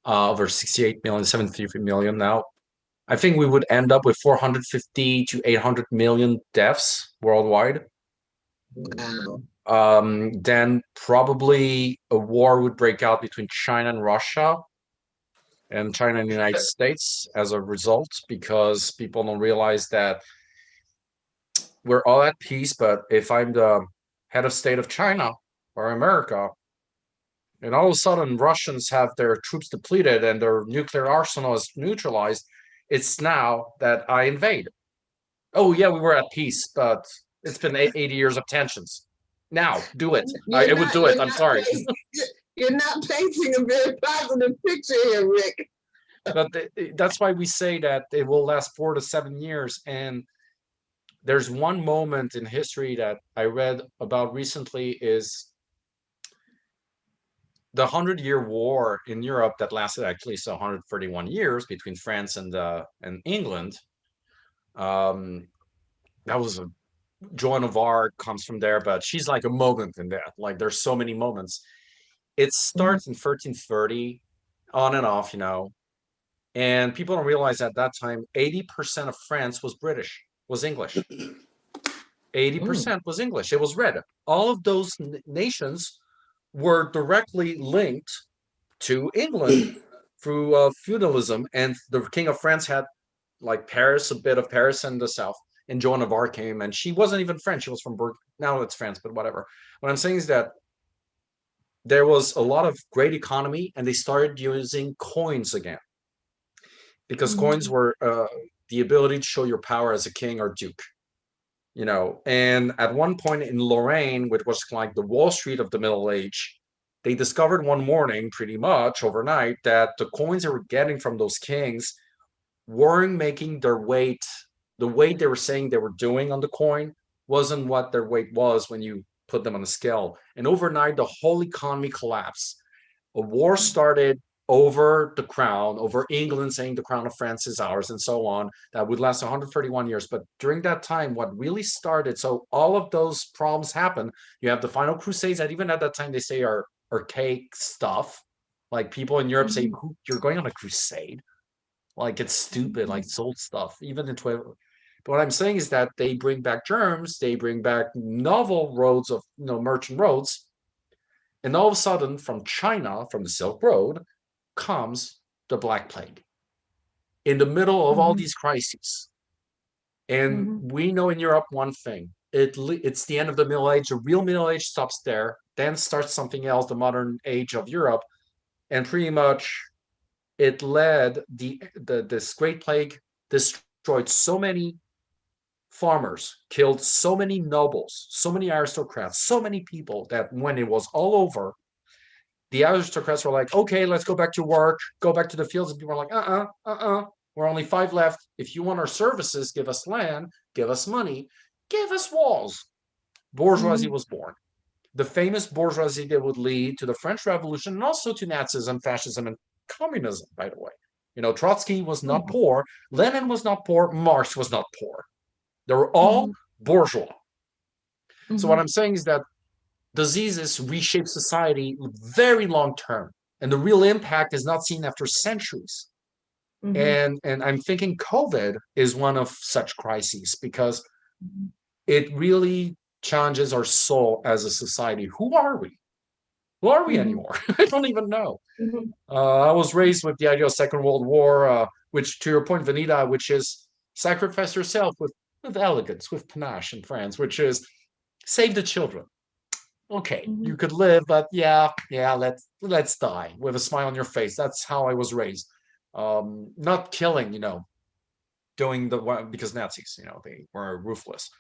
over 68 million, 73 million now. I think we would end up with 450 to 800 million deaths worldwide. Wow. Then probably a war would break out between China and Russia, and China and the United States as a result, because people don't realize that we're all at peace, but if I'm the head of state of China or America, and all of a sudden Russians have their troops depleted and their nuclear arsenal is neutralized, it's now that I invade. Oh yeah, we were at peace, but it's been 80 years of tensions. Now, do it. I would do it. I'm sorry. You're not painting a very positive picture here, Rick. But that's why we say that it will last 4 to 7 years. And there's one moment in history that I read about recently, is the 100-year war in Europe that lasted actually 131 years between France and England. That was Joan of Arc comes from there, but she's like a moment in that. Like there's so many moments. It starts in 1330, on and off, and people don't realize at that time 80% of France was British, was English. 80% was English. It was red. All of those nations were directly linked to England through feudalism, and the King of France had like Paris, a bit of Paris in the south, and Joan of Arc came, and she wasn't even French. She was from now it's France, but whatever. What I'm saying is that there was a lot of great economy, and they started using coins again, because coins were the ability to show your power as a king or duke. And at one point in Lorraine, which was like the Wall Street of the Middle Age, they discovered one morning, pretty much overnight, that the coins they were getting from those kings weren't making their weight. The weight they were saying they were doing on the coin wasn't what their weight was when you put them on the scale. And overnight, the whole economy collapsed. A war started over the crown, over England saying the crown of France is ours, and so on. That would last 131 years. But during that time, what really started, so all of those problems happen. You have the final crusades that even at that time they say are archaic stuff. Like people in Europe say, you're going on a crusade? Like it's stupid, like it's old stuff. Even in 12. But what I'm saying is that they bring back germs, they bring back novel roads of merchant roads. And all of a sudden, from China, from the Silk Road, comes the Black Plague in the middle of all these crises. And we know in Europe one thing: it's the end of the Middle Age. The real Middle Age stops there, then starts something else, the modern age of Europe, and pretty much it led this Great Plague destroyed so many farmers, killed so many nobles, so many aristocrats, so many people, that when it was all over, the aristocrats were like, okay, let's go back to work, go back to the fields. And people were like, we're only 5 left. If you want our services, give us land, give us money, give us walls. Bourgeoisie was born. The famous bourgeoisie that would lead to the French Revolution, and also to Nazism, fascism, and communism, by the way. Trotsky was not poor, Lenin was not poor, Marx was not poor. They were all bourgeois. So what I'm saying is that diseases reshape society very long term, and the real impact is not seen after centuries. And I'm thinking COVID is one of such crises, because it really challenges our soul as a society. Who are we? Who are we anymore? I don't even know. I was raised with the idea of Second World War, which, to your point, Vanita, which is sacrifice yourself with elegance, with panache in France, which is save the children. Okay, you could live, but yeah, let's die with a smile on your face. That's how I was raised. Not killing, doing because Nazis, they were ruthless.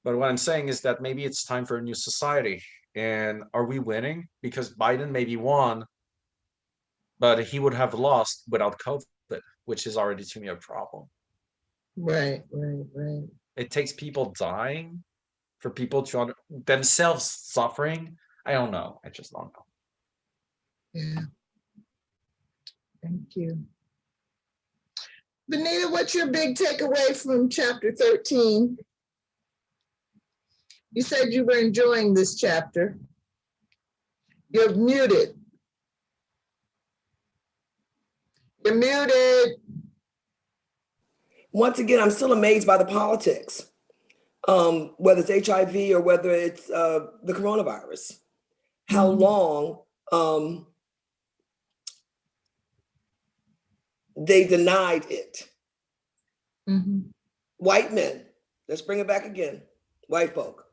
But what I'm saying is that maybe it's time for a new society. And are we winning? Because Biden maybe won, but he would have lost without COVID, which is already to me a problem. Right, right, right. It takes people dying for people to themselves suffering. I don't know. I just don't know. Yeah. Thank you. Benita, what's your big takeaway from chapter 13? You said you were enjoying this chapter. You're muted. You're muted. Once again, I'm still amazed by the politics, whether it's HIV or whether it's the coronavirus. How long they denied it. White men, let's bring it back again. White folk.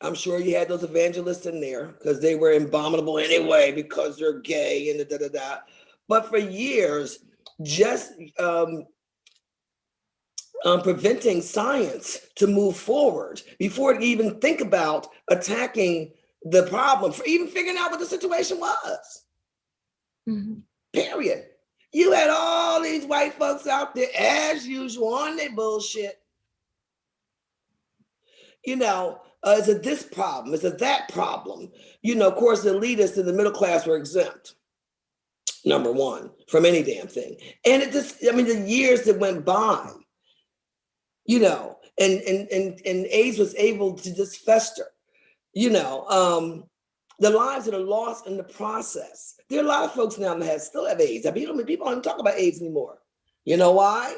I'm sure you had those evangelists in there because they were abominable anyway because they're gay and da da da. But for years, just preventing science to move forward before it even think about attacking the problem, for even figuring out what the situation was. Period. You had all these white folks out there as usual on their bullshit. You know, is it this problem? Is it that problem? You know, of course, the elitists and the middle class were exempt, number one, from any damn thing. And it just, I mean, the years that went by, you know, and AIDS was able to just fester, you know, the lives that are lost in the process. There are a lot of folks now that still have AIDS. I mean, people don't even talk about AIDS anymore. You know why?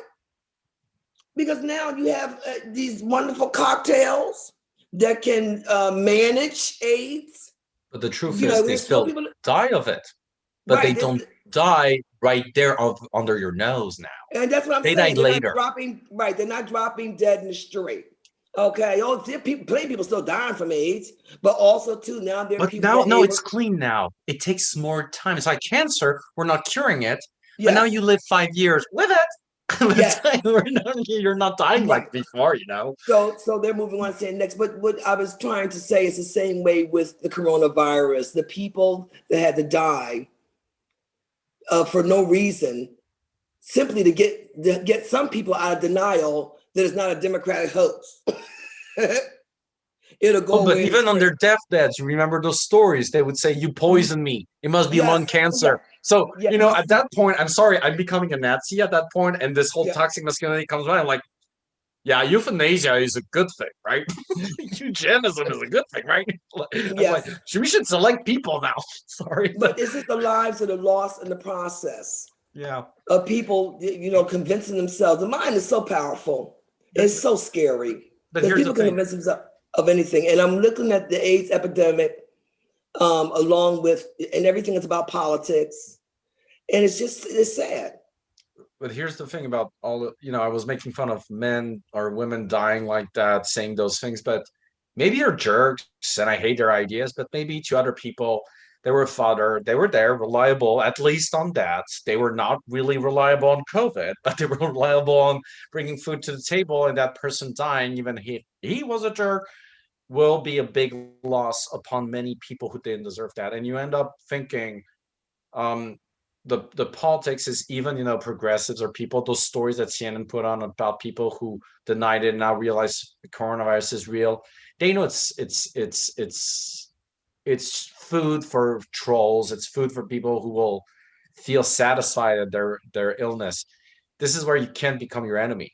Because now you have these wonderful cocktails that can manage AIDS. But the truth You is, know, they there's still people, die of it, but right? they don't die right there under your nose now. And that's what I'm They saying. died They're later. not dropping, right? They're not dropping dead in the street. Okay. Oh, plenty of people still dying from AIDS, but also too now there are But people now, that no, able, it's clean now. It takes more time. It's like cancer. We're not curing it, but yes, now you live 5 years with it. yes, You're not dying right. like before, you know. So they're moving on to say next. But what I was trying to say is the same way with the coronavirus. The people that had to die for no reason, simply to get some people out of denial that it's not a democratic hoax. It'll go Oh, but away. even on their deathbeds, remember those stories? They would say, "You poisoned me. It must be lung Yes, cancer." So, yeah, you know, at that point, I'm sorry, I'm becoming a Nazi at that point, and this whole yeah. toxic masculinity comes by. I'm like, yeah, euthanasia is a good thing, right? Eugenism is a good thing, right? I'm like, Yes. we should select people now. Sorry. But it's just the lives that are lost in the process Yeah. of people, you know, convincing themselves. The mind is so powerful. It's so scary But because here's people the can thing. convince themselves of anything. And I'm looking at the AIDS epidemic along with, and everything is about politics. And it's sad. But here's the thing about you know, I was making fun of men or women dying like that, saying those things, but maybe they're jerks and I hate their ideas, but maybe to other people, they were fodder. They were there, reliable, at least on that. They were not really reliable on COVID, but they were reliable on bringing food to the table, and that person dying, even he was a jerk, will be a big loss upon many people who didn't deserve that. And you end up thinking, um, the politics is even, you know, progressives or people, those stories that CNN put on about people who denied it and now realize the coronavirus is real. They know it's food for trolls. It's food for people who will feel satisfied at their illness. This is where you can't become your enemy.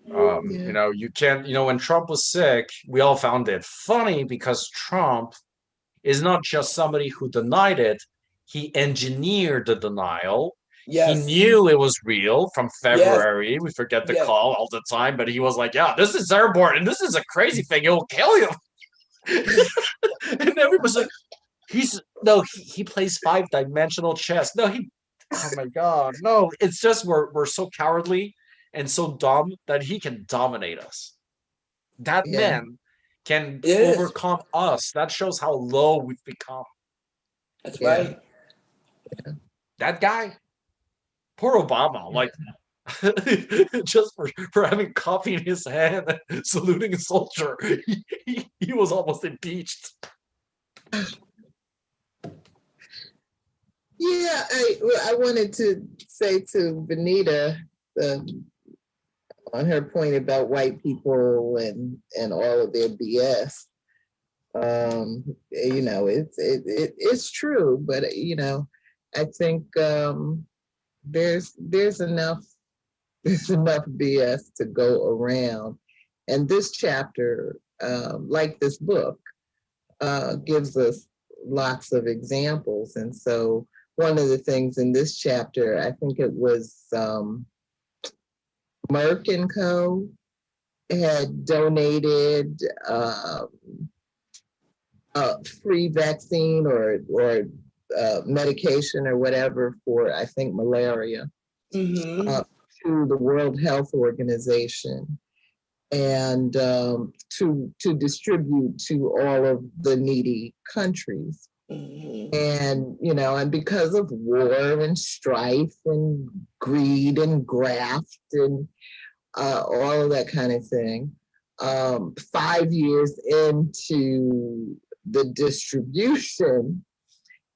You know, you can't, you know, when Trump was sick, we all found it funny because Trump is not just somebody who denied it, he engineered the denial. He Yes. knew it was real from Yes. February. We forget the Yes. call all the time, but he was like, yeah, this is airborne and this is a crazy thing. It will kill you. And everybody's like, he plays 5-dimensional chess. No, oh my God, no. It's just we're so cowardly and so dumb that he can dominate us. That man can overcome us. That shows how low we've become. That's right. That guy, poor Obama, like just for having coffee in his hand and saluting a soldier, he was almost impeached. I wanted to say to Benita on her point about white people and all of their BS. It's true, but I think there's enough BS to go around, and this chapter, like this book, gives us lots of examples. And so one of the things in this chapter, I think it was Merck and Co. had donated a free vaccine or medication or whatever for, I think, malaria to the World Health Organization, and to distribute to all of the needy countries. And and because of war and strife and greed and graft and all of that kind of thing, 5 years into the distribution,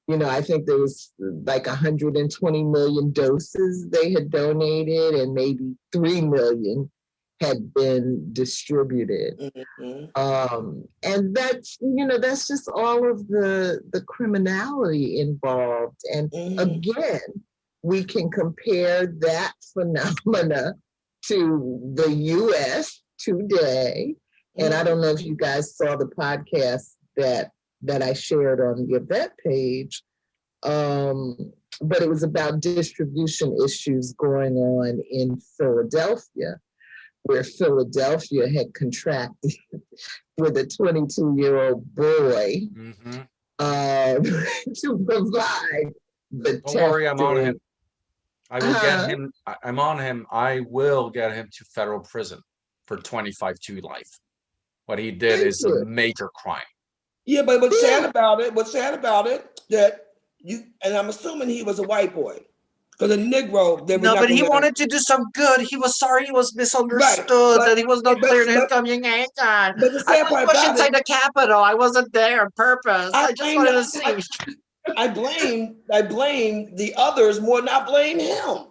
I think there was like 120 million doses they had donated, and maybe 3 million had been distributed. And that's just all of the criminality involved. And again, we can compare that phenomena to the US today. And I don't know if you guys saw the podcast that I shared on the event page, but it was about distribution issues going on in Philadelphia, where Philadelphia had contracted with a 22-year-old boy to provide the Don't worry, I'm on testing. him. I will get him. I'm on him. I will get him to federal prison for 25 to life. What he did is a major crime. Yeah, but what's sad about it, that and I'm assuming he was a white boy. Because a Negro, they were No, not but he gonna let wanted to do some good. He was sorry he was misunderstood, but- that he was not but- clear to him but- coming in. But the I sad was part pushed about inside it, the Capitol. I wasn't there on purpose. I just blame wanted to the- see. I blame the others more than I blame him.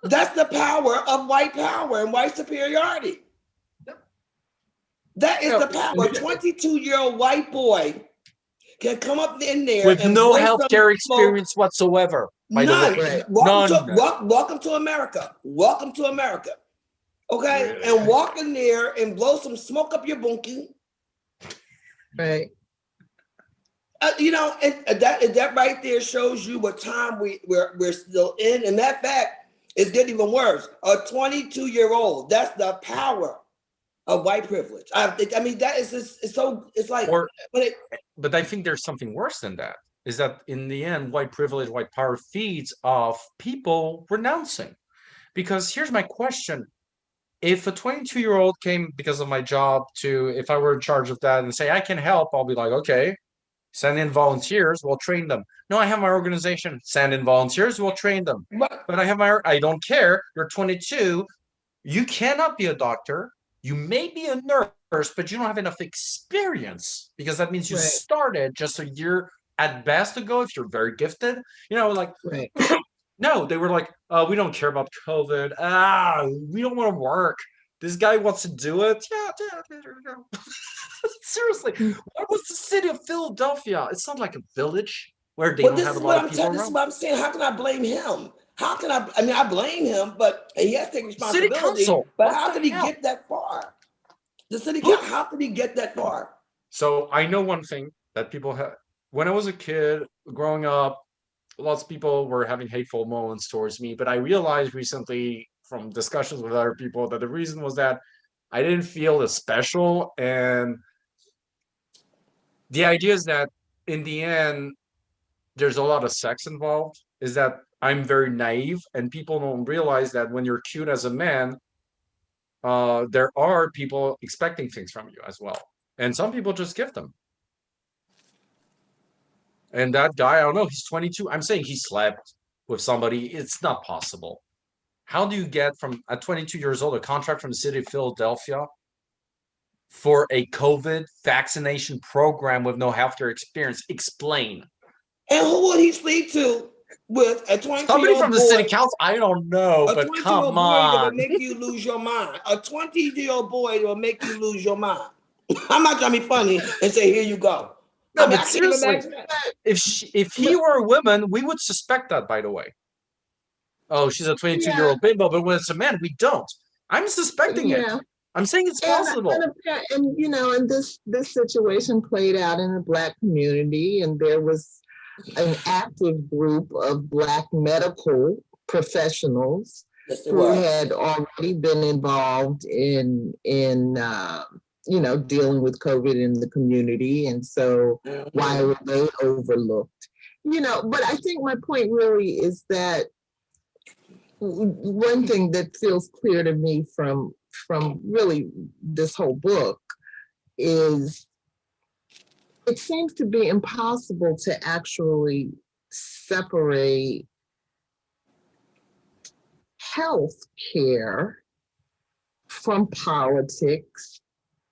That's the power of white power and white superiority. That is the power. A 22-year-old white boy can come up in there With and no blow some healthcare smoke. experience whatsoever, by None. the way. Welcome to America. Welcome to America. Okay? Really? And walk in there and blow some smoke up your bunkie. Right. And that right there shows you what time we're still in. And that fact is getting even worse. A 22-year-old, that's the power of white privilege. I mean, that is just, it's like, but I think there's something worse than that, is that in the end, white privilege, white power feeds off people renouncing. Because here's my question. If a 22-year-old came because of my job if I were in charge of that and say, I can help, I'll be like, okay, send in volunteers, we'll train them. No, I have my organization, send in volunteers, we'll train them. But I don't care, you're 22, you cannot be a doctor. You may be a nurse, but you don't have enough experience, because that means you started just a year at best ago if you're very gifted. Right. No, they were like, we don't care about COVID. We don't want to work. This guy wants to do it. Yeah. Seriously, what was the city of Philadelphia? It's not like a village where they don't have a lot of people This is around. what I'm saying. How can I blame him? I blame him, but he has to take responsibility. City council. But how did he get that far? The city council, how did he get that far? So I know one thing that people have. When I was a kid growing up, lots of people were having hateful moments towards me, but I realized recently from discussions with other people that the reason was that I didn't feel as special. And the idea is that in the end, there's a lot of sex involved, is that I'm very naive, and people don't realize that when you're cute as a man, there are people expecting things from you as well. And some people just give them. And that guy, I don't know, he's 22. I'm saying he slept with somebody. It's not possible. How do you get from at 22 years old a contract from the city of Philadelphia for a COVID vaccination program with no healthcare experience? Explain. And who would he sleep to? with a 22 Somebody year from old the city boy, council, I don't know, a but 22 year come old boy that will on. make you lose your mind. A 20 year old boy that will make you lose your mind. I'm not trying to be funny and say, here you go. No, I mean, but I can't even seriously, imagine that. if he were a woman, we would suspect that, by the way. Oh, she's a 22-year-old Yeah, bimbo, but when it's a man, we don't. I'm suspecting it. yeah. I'm saying it's And, possible. you know, and this situation played out in the Black community, and there was an active group of Black medical professionals Yes, they who were. had already been involved in you know, dealing with COVID in the community, and so why Mhm. were they overlooked? You know, but I think my point really is that one thing that feels clear to me from really this whole book is it seems to be impossible to actually separate health care from politics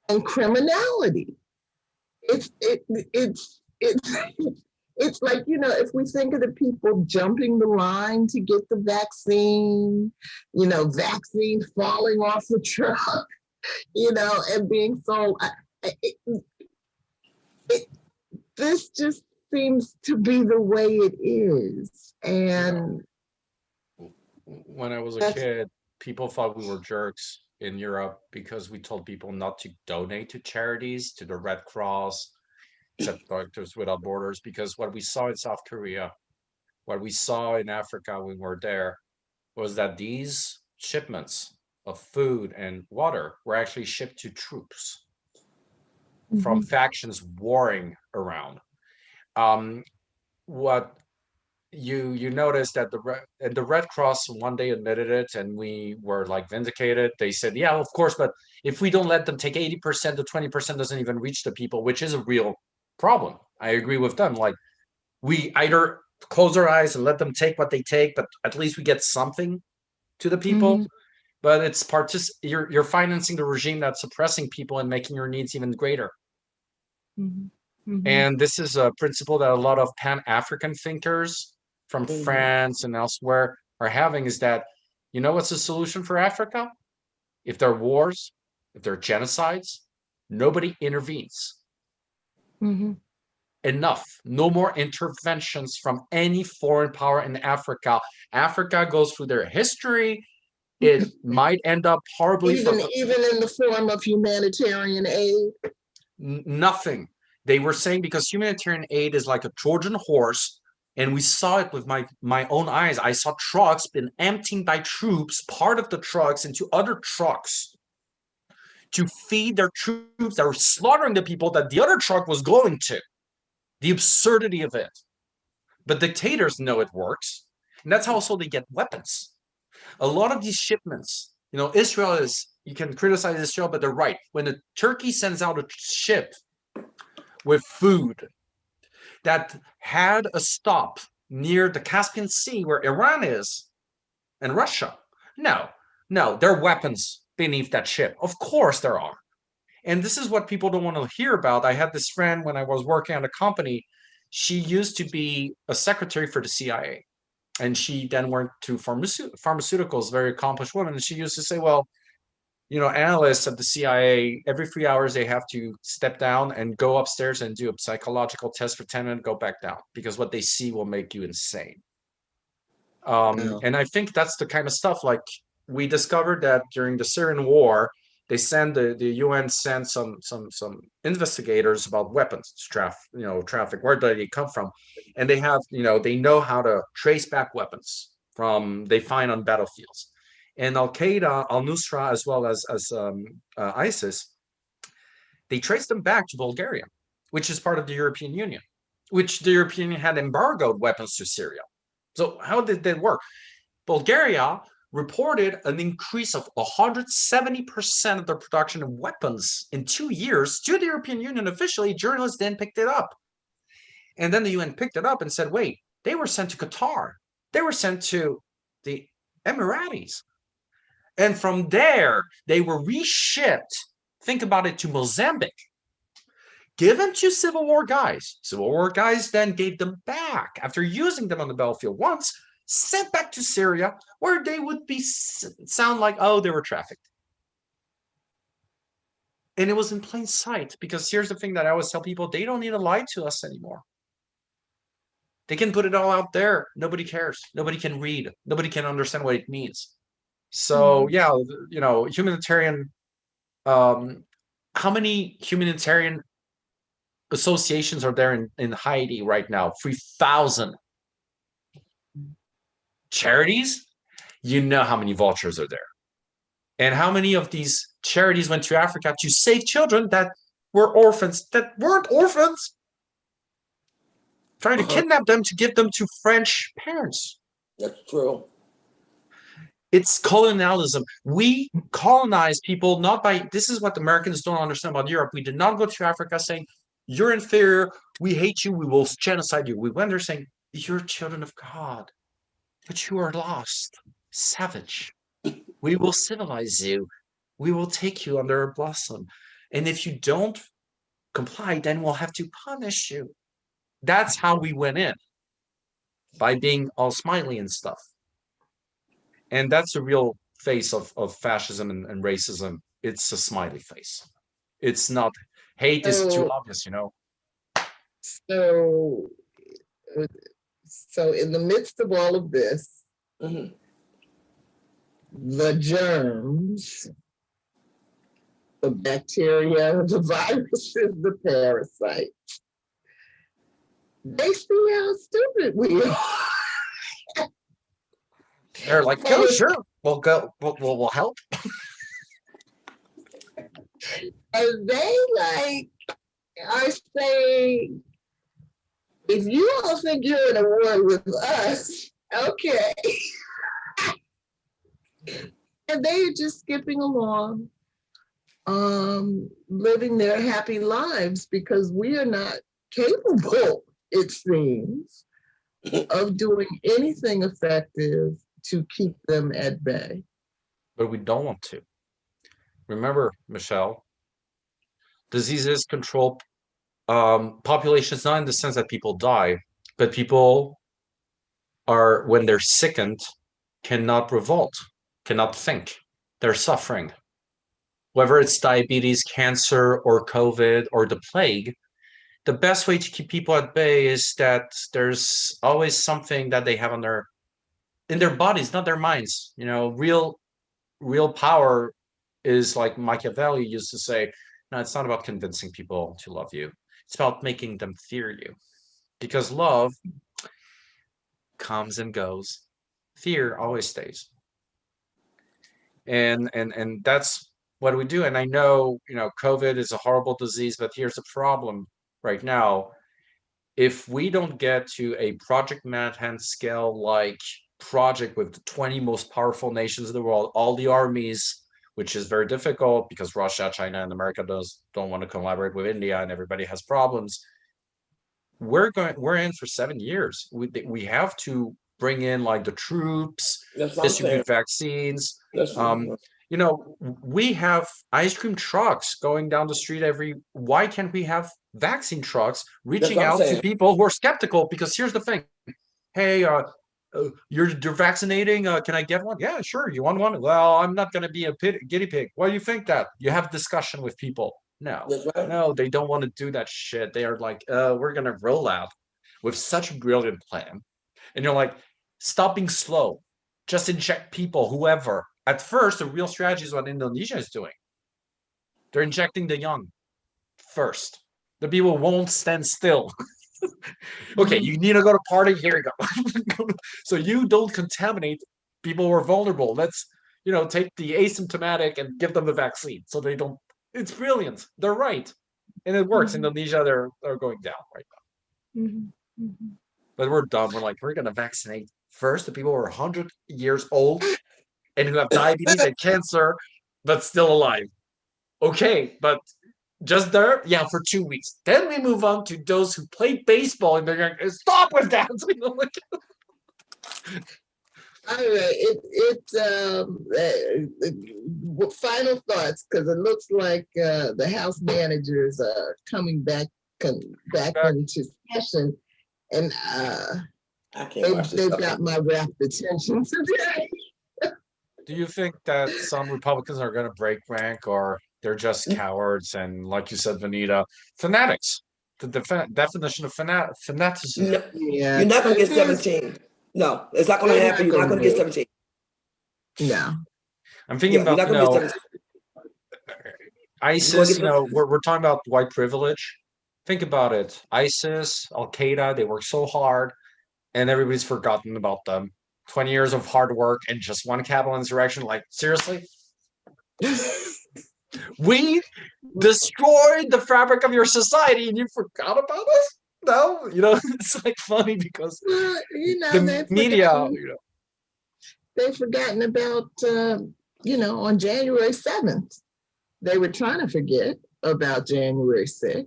and criminality. It's it's like, you know, if we think of the people jumping the line to get the vaccine, you know, vaccine falling off the truck, you know, and being sold. It, this just seems to be the way it is. And When I was a that's, kid, people thought we were jerks in Europe because we told people not to donate to charities, to the Red Cross, except Doctors Without Borders, because what we saw in South Korea, what we saw in Africa when we were there, was that these shipments of food and water were actually shipped to troops from mhm, factions warring around. Um, what you notice that the Red Cross one day admitted it, and we were like vindicated. They said, yeah, of course, but if we don't let them take 80%, the 20% doesn't even reach the people, which is a real problem. I agree with them. Like, we either close our eyes and let them take what they take, but at least we get something to the people. mhm, But it's you're financing the regime that's suppressing people and making your needs even greater. mhm, mhm, And this is a principle that a lot of Pan-African thinkers from Mhm. France and elsewhere are having, is that, you know what's the solution for Africa? If there are wars, if there are genocides, nobody intervenes. mhm. Enough. No more interventions from any foreign power in Africa. Africa goes through their history. It might end up horribly for Even in the form of humanitarian aid. nothing. They were saying because humanitarian aid is like a Trojan horse, and we saw it with my own eyes. I saw trucks been emptying by troops, part of the trucks into other trucks to feed their troops that were slaughtering the people that the other truck was going to. The absurdity of it. But dictators know it works, and that's how also they get weapons. A lot of these shipments, you know, Israel is, you can criticize Israel, but they're right. When the Turkey sends out a ship with food that had a stop near the Caspian Sea where Iran is and Russia. No, no, there are weapons beneath that ship. Of course there are. And this is what people don't want to hear about. I had this friend when I was working at a company. She used to be a secretary for the CIA. And she then went to pharmaceuticals, very accomplished woman. And she used to say, well, you know, analysts at the CIA, every 3 hours they have to step down and go upstairs and do a psychological test for 10 minutes, go back down, because what they see will make you insane. Wow. And I think that's the kind of stuff, like, we discovered that during the Syrian war, they send the UN sent some investigators about weapons traffic. Where do they come from? And they have, they know how to trace back weapons from they find on battlefields. And Al Qaeda, Al Nusra, as well as ISIS, they traced them back to Bulgaria, which is part of the European Union, which the European Union had embargoed weapons to Syria. So how did that work? Bulgaria reported an increase of 170% of their production of weapons in 2 years to the European Union officially. Journalists then picked it up. And then the UN picked it up and said, wait, they were sent to Qatar. They were sent to the Emiratis. And from there, they were reshipped, think about it, to Mozambique. given to Civil War guys. Civil War guys then gave them back after using them on the battlefield once, sent back to Syria, where they would be sound like, oh, they were trafficked. And it was in plain sight, because here's the thing that I always tell people: they don't need to lie to us anymore. They can put it all out there. Nobody cares. Nobody can read. Nobody can understand what it means. So yeah, humanitarian. How many humanitarian associations are there in Haiti right now? 3,000. Charities, you know how many vultures are there. And how many of these charities went to Africa to save children that were orphans, that weren't orphans, trying to kidnap them to give them to French parents. That's true. It's colonialism. We colonize people not by, this is what the Americans don't understand about Europe. We did not go to Africa saying, you're inferior, we hate you, we will genocide you. We went there saying, you're children of God, but you are lost, savage. We will civilize you. We will take you under our blossom. And if you don't comply, then we'll have to punish you. That's how we went in, by being all smiley and stuff. And that's the real face of fascism and racism. It's a smiley face. It's not, hate is too obvious, you know? So in the midst of all of this, the germs, the bacteria, the viruses, the parasites, they see how stupid we are. They're like, oh, sure, we'll go, we'll help. And they are saying, if you all think you're in a war with us, okay. And they are just skipping along, living their happy lives, because we are not capable, it seems, of doing anything effective to keep them at bay. But we don't want to. Remember, Michelle, diseases control populations, not in the sense that people die, but people are, when they're sickened, cannot revolt, cannot think. They're suffering. Whether it's diabetes, cancer, or COVID, or the plague, the best way to keep people at bay is that there's always something that they have in their bodies, not their minds. You know, real power is, like Machiavelli used to say, no, it's not about convincing people to love you. It's about making them fear you. Because love comes and goes. Fear always stays. And that's what we do. And I know, COVID is a horrible disease, but here's the problem right now. If we don't get to a Project Manhattan scale like project with the 20 most powerful nations in the world, all the armies, which is very difficult because Russia, China, and America don't want to collaborate with India, and everybody has problems. We're in for 7 years. We have to bring in like the troops, distribute vaccines. We have ice cream trucks going down the street why can't we have vaccine trucks reaching out to people who are skeptical? Because here's the thing. Hey, you're vaccinating. Can I get one? Yeah, sure. You want one? Well, I'm not going to be a guinea pig. Why do you think that? You have discussion with people. No, no, they don't want to do that shit. They are like, we're going to roll out with such a brilliant plan. And you're like, stop being slow. Just inject people, whoever. At first, the real strategy is what Indonesia is doing. They're injecting the young first. The people won't stand still. Okay, you need to go to party. Here you go. So you don't contaminate people who are vulnerable. Let's, take the asymptomatic and give them the vaccine so they don't. It's brilliant. They're right, and it works. Indonesia, they're going down right now. But we're dumb. We're like, we're gonna vaccinate first the people who are 100 years old and who have diabetes and cancer, but still alive. Okay, but just there, yeah, for 2 weeks. Then we move on to those who play baseball, and they're going, stop with that. All right, final thoughts, because it looks like the House managers are coming back into session, and I can't watch this they've stuff. got my rapt attention today. Do you think that some Republicans are going to break rank, or they're just cowards and, like you said, Vanita, fanatics? The definition of fanaticism. No, Yeah, you're not going to get there's- 17. No, it's not going to They're happen. not You're not gonna going to get do 17. no. I'm thinking Yeah, you're about, not going to get 17. ISIS, get the- we're talking about white privilege. Think about it. ISIS, Al Qaeda, they work so hard and everybody's forgotten about them. 20 years of hard work and just one capital insurrection. Like, seriously? We destroyed the fabric of your society and you forgot about us? No, it's like funny because Well, the media, they've forgotten about, on January 7th. They were trying to forget about January 6th.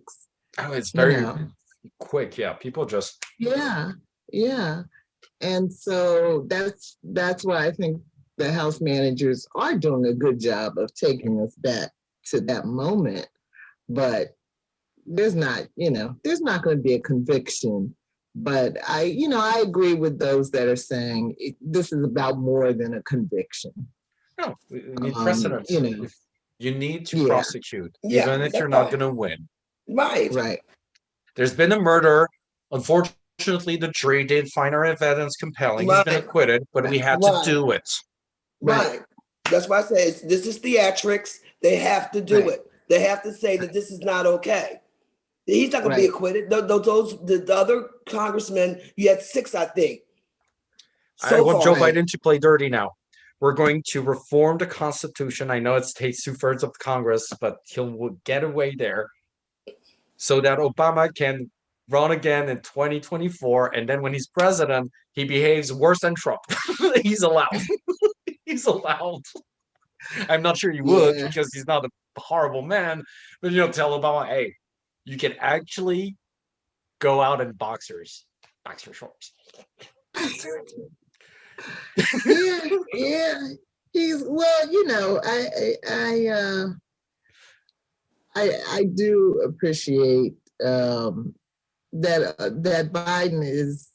oh, it's very You know. quick. Yeah, people just Yeah, yeah. And so that's why I think the House managers are doing a good job of taking us back to that moment. But there's not going to be a conviction. But I agree with those that are saying this is about more than a conviction. no. We need precedents. If you need to Yeah. prosecute, Yeah, even if that's you're not fine. going to win. Right. Right. There's been a murder. Unfortunately, the jury did find our evidence compelling. He's been Right. acquitted, but we had to Right. do it. Right. That's why I say this is theatrics. They have to do Right. it. They have to say that this is not okay. He's not going to be Right. acquitted. The other congressmen, you had 6, I think. I want Joe Right. Biden to play dirty now. We're going to reform the Constitution. I know it takes 2/3 of Congress, but he'll get away there so that Obama can run again in 2024. And then when he's president, he behaves worse than Trump. He's allowed. He's allowed. I'm not sure he would Yeah. because he's not a horrible man, but tell Obama, hey, you can actually go out in boxer shorts. Yeah. He's I do appreciate that Biden is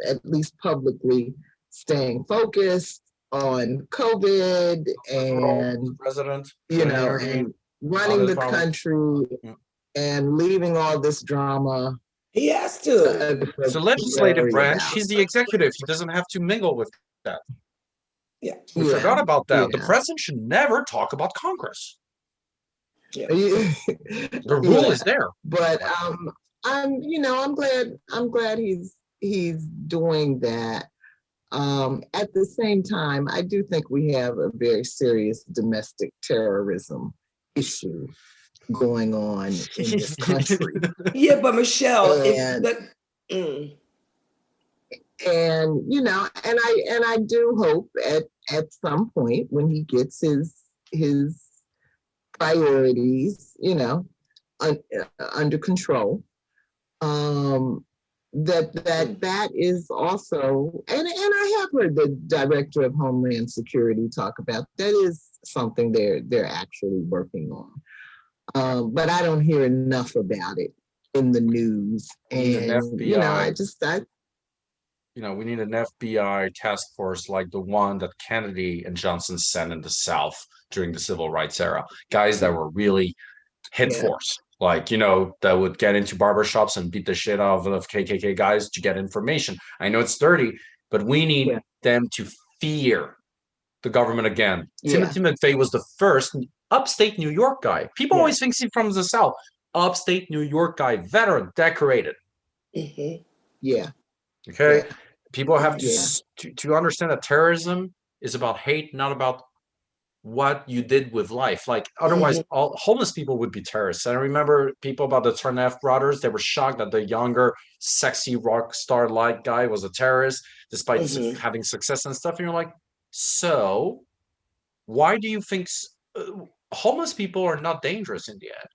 at least publicly staying focused on COVID and President, and running the country Yeah. and leaving all this drama. He has to. It's the legislative worry branch. about. He's the executive. He doesn't have to mingle with that. Yeah. We forgot about that. The Yeah. president should never talk about Congress. Yeah. The rule is there. But I'm glad he's doing that. At the same time, I do think we have a very serious domestic terrorism issue going on in this country. Yeah, but Michelle, And- And I do hope at some point when he gets his priorities, under control, that is also, and I have heard the director of Homeland Security talk about that is something they're actually working on, but I don't hear enough about it in the news, An and FBI. We need an FBI task force like the one that Kennedy and Johnson sent in the South during the Civil Rights era. Guys that were really hit force, that would get into barbershops and beat the shit out of KKK guys to get information. I know it's dirty, but we need them to fear the government again. Timothy McVeigh was the first upstate New York guy. People always think he's from the South. Upstate New York guy, veteran, decorated. Mhm. Yeah. Okay. People have to understand that terrorism is about hate, not about what you did with life. Like otherwise, all homeless people would be terrorists. And I remember people about the Turnev brothers. They were shocked that the younger, sexy rock star like guy was a terrorist, despite having success and stuff. And you're like, so why do you think homeless people are not dangerous in the end?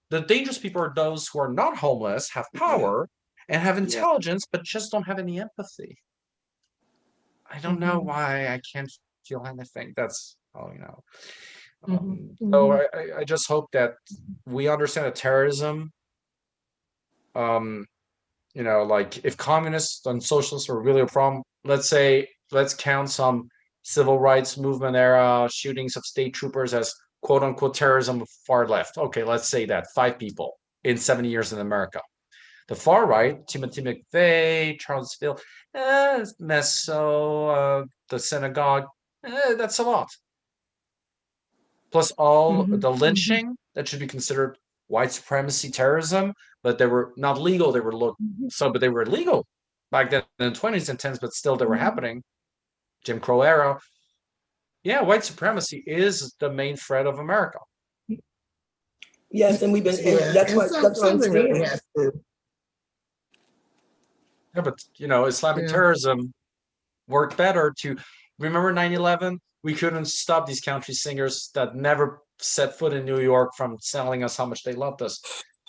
The dangerous people are those who are not homeless, have power, and have intelligence, but just don't have any empathy. I don't know Mhm. why I can't feel anything. That's Mhm. so Mhm. I just hope that we understand that terrorism, um, like if communists and socialists were really a problem, let's count some civil rights movement era shootings of state troopers as quote unquote terrorism of far left. Okay, let's say that 5 people in 70 years in America. The far right, Timothy McVeigh, Charlottesville, Meso, the synagogue, that's a lot. Plus all Mhm. the Mhm. lynching that should be considered white supremacy terrorism, but they were not legal. They were Mhm. but they were illegal back then in the 20s and 10s, but still they were Mhm. happening. Jim Crow era. Yeah, white supremacy is the main threat of America. Yes, and we've been, and Yeah, and that's what I'm something really saying. has to. Yeah, but Islamic Yeah. terrorism worked better to remember 9/11. We couldn't stop these country singers that never set foot in New York from telling us how much they loved us.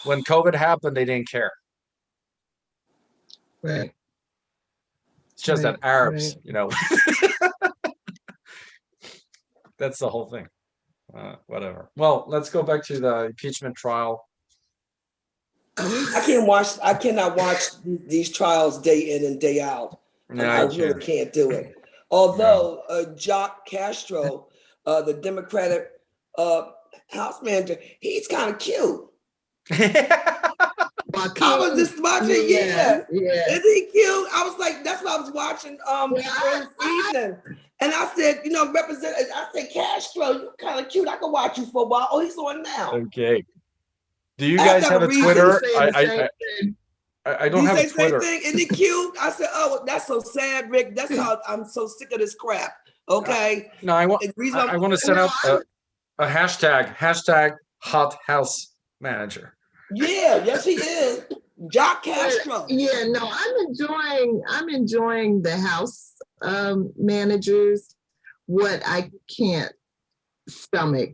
When COVID happened, they didn't care. Right. It's just that Right. Arabs, Right. that's the whole thing. Whatever. Well, let's go back to the impeachment trial. I cannot watch these trials day in and day out. Yeah, I I really can. can't do it. Yeah. Although Jock Castro, the Democratic uh, House manager, he's kind of cute. I was Joaquin. just watching, Yeah. yeah. Yeah. Is he cute? I was like, that's what I was watching Yeah. early this evening. And I said, I said, Castro, you kind of cute. I could watch you for a while. Oh, he's on now. Okay. Do you I have to guys have have a a I was reason. Twitter? saying the same thing. I Did don't he have a say the same Twitter. thing? Isn't he cute? I said, oh, that's so sad, Rick. That's how I'm so sick of this crap. Uh, Okay. no, And the reason I want to set No, up a hashtag hot house manager. yes, he is. Jock Castro. yeah, no, I'm enjoying the house managers. What I can't stomach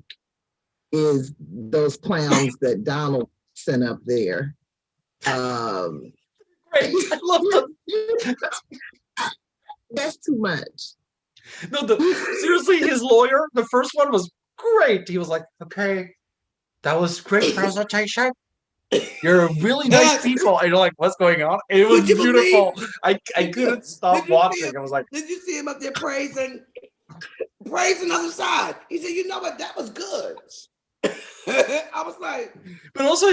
is those clowns that Donald sent up there. Great. I love them. That's too much. No, seriously, his lawyer, the first one was great. He was like, okay, that was great presentation. You're really nice Yes. people. And you're like, what's going on? It was Would you believe? beautiful. I couldn't stop Did you see watching. him? I was like, Did you see him up there praising the other side? He said, you know what? That was good. I was like, but also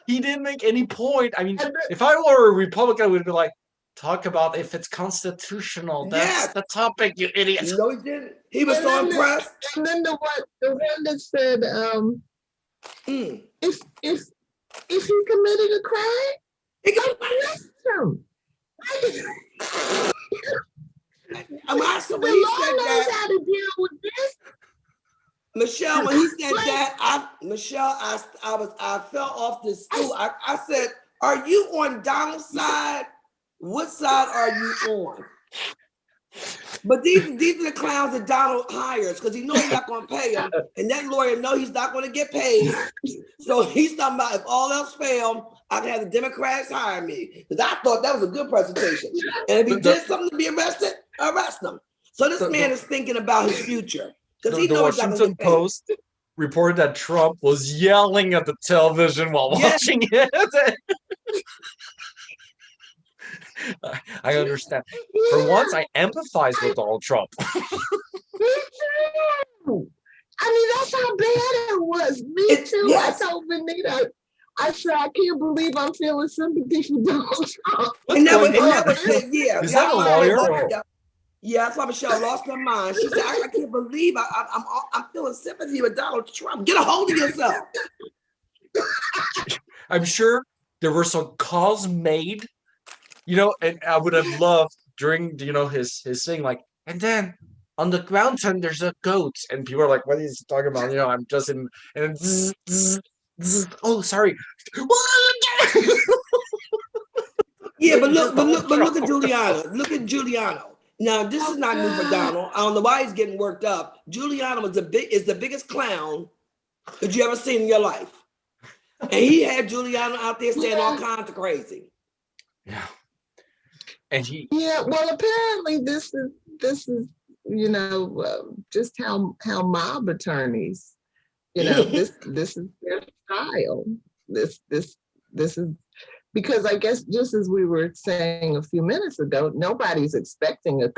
he didn't make any point. I mean, if I were a Republican, I would be like, talk about if it's constitutional. That's yes. the topic, you idiot. No, he didn't. He was And so then impressed. the one that said, Mm. if he committed a crime, He got arrest him. I'm asking The when he law said knows that, how to deal with this. Michelle, when he said that, I fell off the stool. I said, are you on Donald's side? What side are you on? But these are the clowns that Donald hires because he knows he's not going to pay him, and that lawyer knows he's not going to get paid. So he's talking about if all else fails, I can have the Democrats hire me because I thought that was a good presentation. And if he did something to be arrested, arrest him. So this man is thinking about his future because he The knows he's not going to Washington get paid. Post reported that Trump was yelling at the television while watching it. I understand. For once, I empathize with Donald Trump. Me too. I mean, that's how bad it was. Me too. Yes. I told Benita, I said, I can't believe I'm feeling sympathy for Donald Trump. What's And going on? that was it. Yeah. Is Yeah, that a I lawyer? thought- Yeah, that's why Michelle lost her mind. She said, I can't believe I'm feeling sympathy with Donald Trump. Get a hold of yourself. I'm sure there were some calls made, and I would have loved during, his thing, like, and then on the mountain there's a goat, and people are like, what is he talking about? I'm just in, and zzz, zzz, zzz, oh, sorry. Yeah, but look at Giuliano. Look at Giuliano. Now, this is not new for Donald. I don't know why he's getting worked up. Giuliano is the biggest clown that you ever seen in your life. And he had Giuliano out there saying all kinds of crazy. Yeah. And he, Yeah, well, apparently this is just how mob attorneys, this is their style. This is because I guess just as we were saying a few minutes ago, nobody's expecting a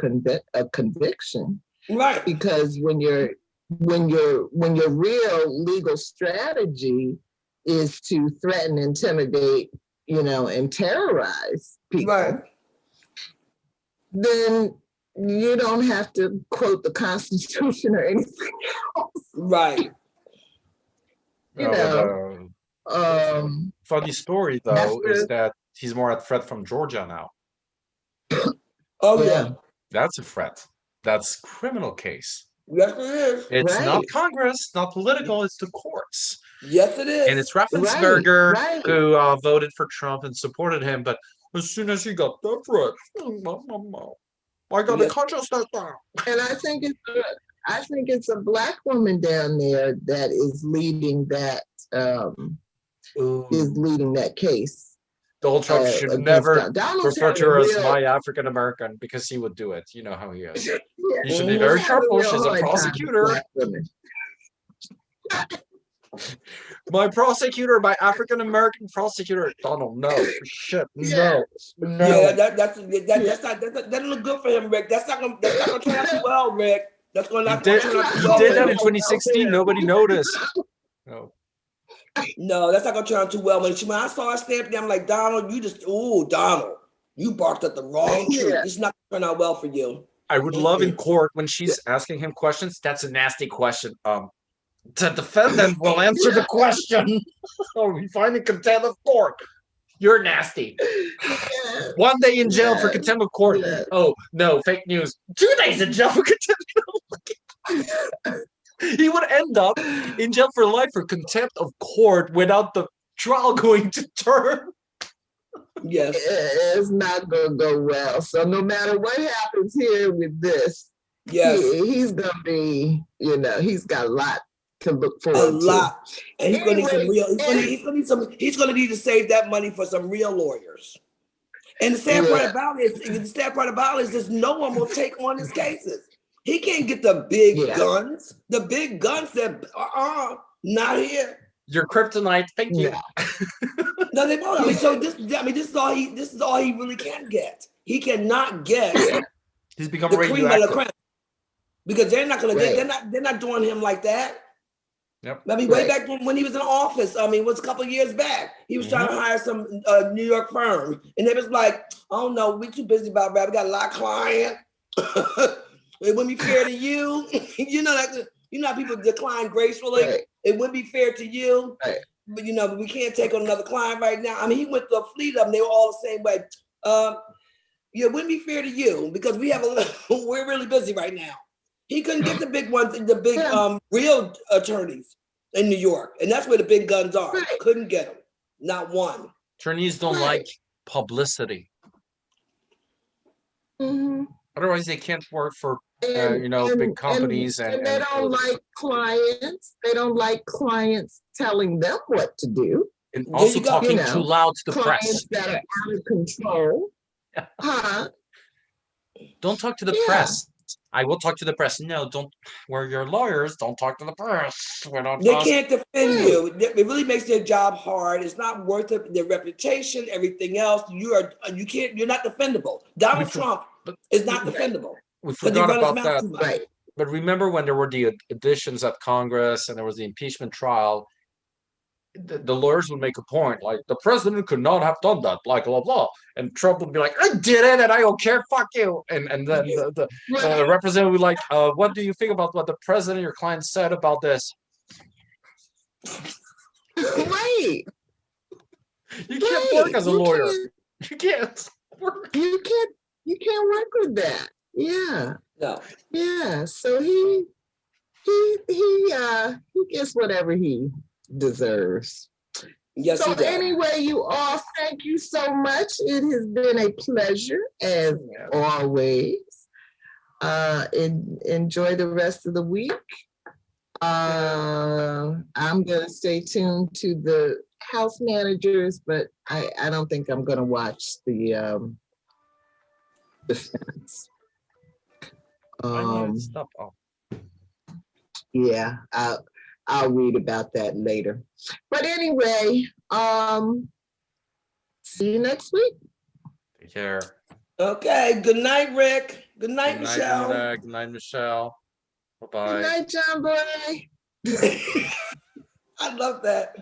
conviction Right. because when your real legal strategy is to threaten, intimidate, and terrorize people, Right. then you don't have to quote the Constitution or anything else. Right. You know, funny story that's though is that he's more a threat from Georgia now. Oh yeah. yeah. That's a threat. That's criminal case. Yes, it is. It's not Right. Congress, not political. It's the courts. Yes, it is. And it's Raffensperger Right. who voted for Trump and supported him. But as soon as he got that threat, I got a Yes. consciousness now. And I think it's a Black woman down there that is leading that case. Donald Trump should against never Donald refer Trump to her as real- my African American because he would do it. You know how he is. Yeah. You should be Mhm. very They have careful. real She's a hard time with prosecutor. Black women. My prosecutor, my African American prosecutor. Donald, no. Shit, Yeah. no. Yeah, that's not that doesn't look good for him, Rick. That's not gonna turn out too well, Rick. That's gonna He not gonna did, turn out he too well. did for that him. in 2016. Nobody noticed. No. No, that's not gonna turn out too well. When I saw her stamp there, I'm like, Donald, Donald, you barked at the wrong tree. Yeah. It's not gonna turn out well for you. I would love in court when she's asking him questions. That's a nasty question. The defendant will answer the question. Oh, we find in contempt of court. You're nasty. Yeah. 1 day in jail for Yes. contempt of court. Yeah. Oh no, fake news. 2 days in jail for contempt. He would end up in jail for life for contempt of court without the trial going to term. Yes. It's not gonna go well. So no matter what happens here with this, Yes. he's gonna be, he's got a lot to look forward A to. lot. And he's gonna need some Anyway, real he's gonna need to save that money for some real lawyers. And the sad part about it is just no one will take on his cases. He can't get the big guns. The big guns that not here. Your kryptonite, thank you. No, they won't. This is all he really can get. He cannot get He's become the cream of the radioactive. crop. Because they're not gonna Right. they're not doing him like that. Yep. I mean, way back when he was in office, it was a couple of years back. He was trying to hire some New York firm, and they was like, "Oh no, we too busy about that. We got a lot of clients. It wouldn't be fair to you." How people decline gracefully. Right. It wouldn't be fair to you, Right. but we can't take on another client right now. I mean, he went to a fleet of them. They were all the same way. It wouldn't be fair to you because we're really busy right now. He couldn't get the big ones, the big real attorneys in New York, and that's where the big guns are. Right. Couldn't get them, not one. Attorneys don't Right. like publicity. Mhm. Otherwise, they can't work for And- big companies and they don't like clients. They don't like clients telling them what to do. and There also you go. talking You know, too loud to the Clients press. that are out of control. Huh? Don't talk to the Yeah. press. I will talk to the press. No, don't. We're your lawyers. Don't talk to the press. We're not. They can't defend you. It really makes their job hard. It's not worth it. Their reputation, everything else. You're not defendable. Donald Trump is not defendable. We Because he forgot run his about mouth that. too much. Right. But remember when there were the additions at Congress and there was the impeachment trial, the lawyers would make a point like the president could not have done that, blah blah blah, and Trump would be like, "I did it, and I don't care, fuck you." And then the representative would be like, "What do you think about what the president, your client, said about this?" Right. You can't work as a lawyer. You can't work. You can't work with that. Yeah. No. Yeah. So he gets whatever he deserves. Yes, So he does. anyway, you all, thank you so much. It has been a pleasure as always. Enjoy the rest of the week. I'm gonna stay tuned to the House Managers, but I don't think I'm gonna watch the defense. I know it's stuff. Oh, Yeah, I'll read about that later. But anyway, see you next week. take care. Okay. Good night, Rick. Good night, Good night, Michelle. Nina. Good night, Michelle. Good Bye-bye. night, John Boy. I love that.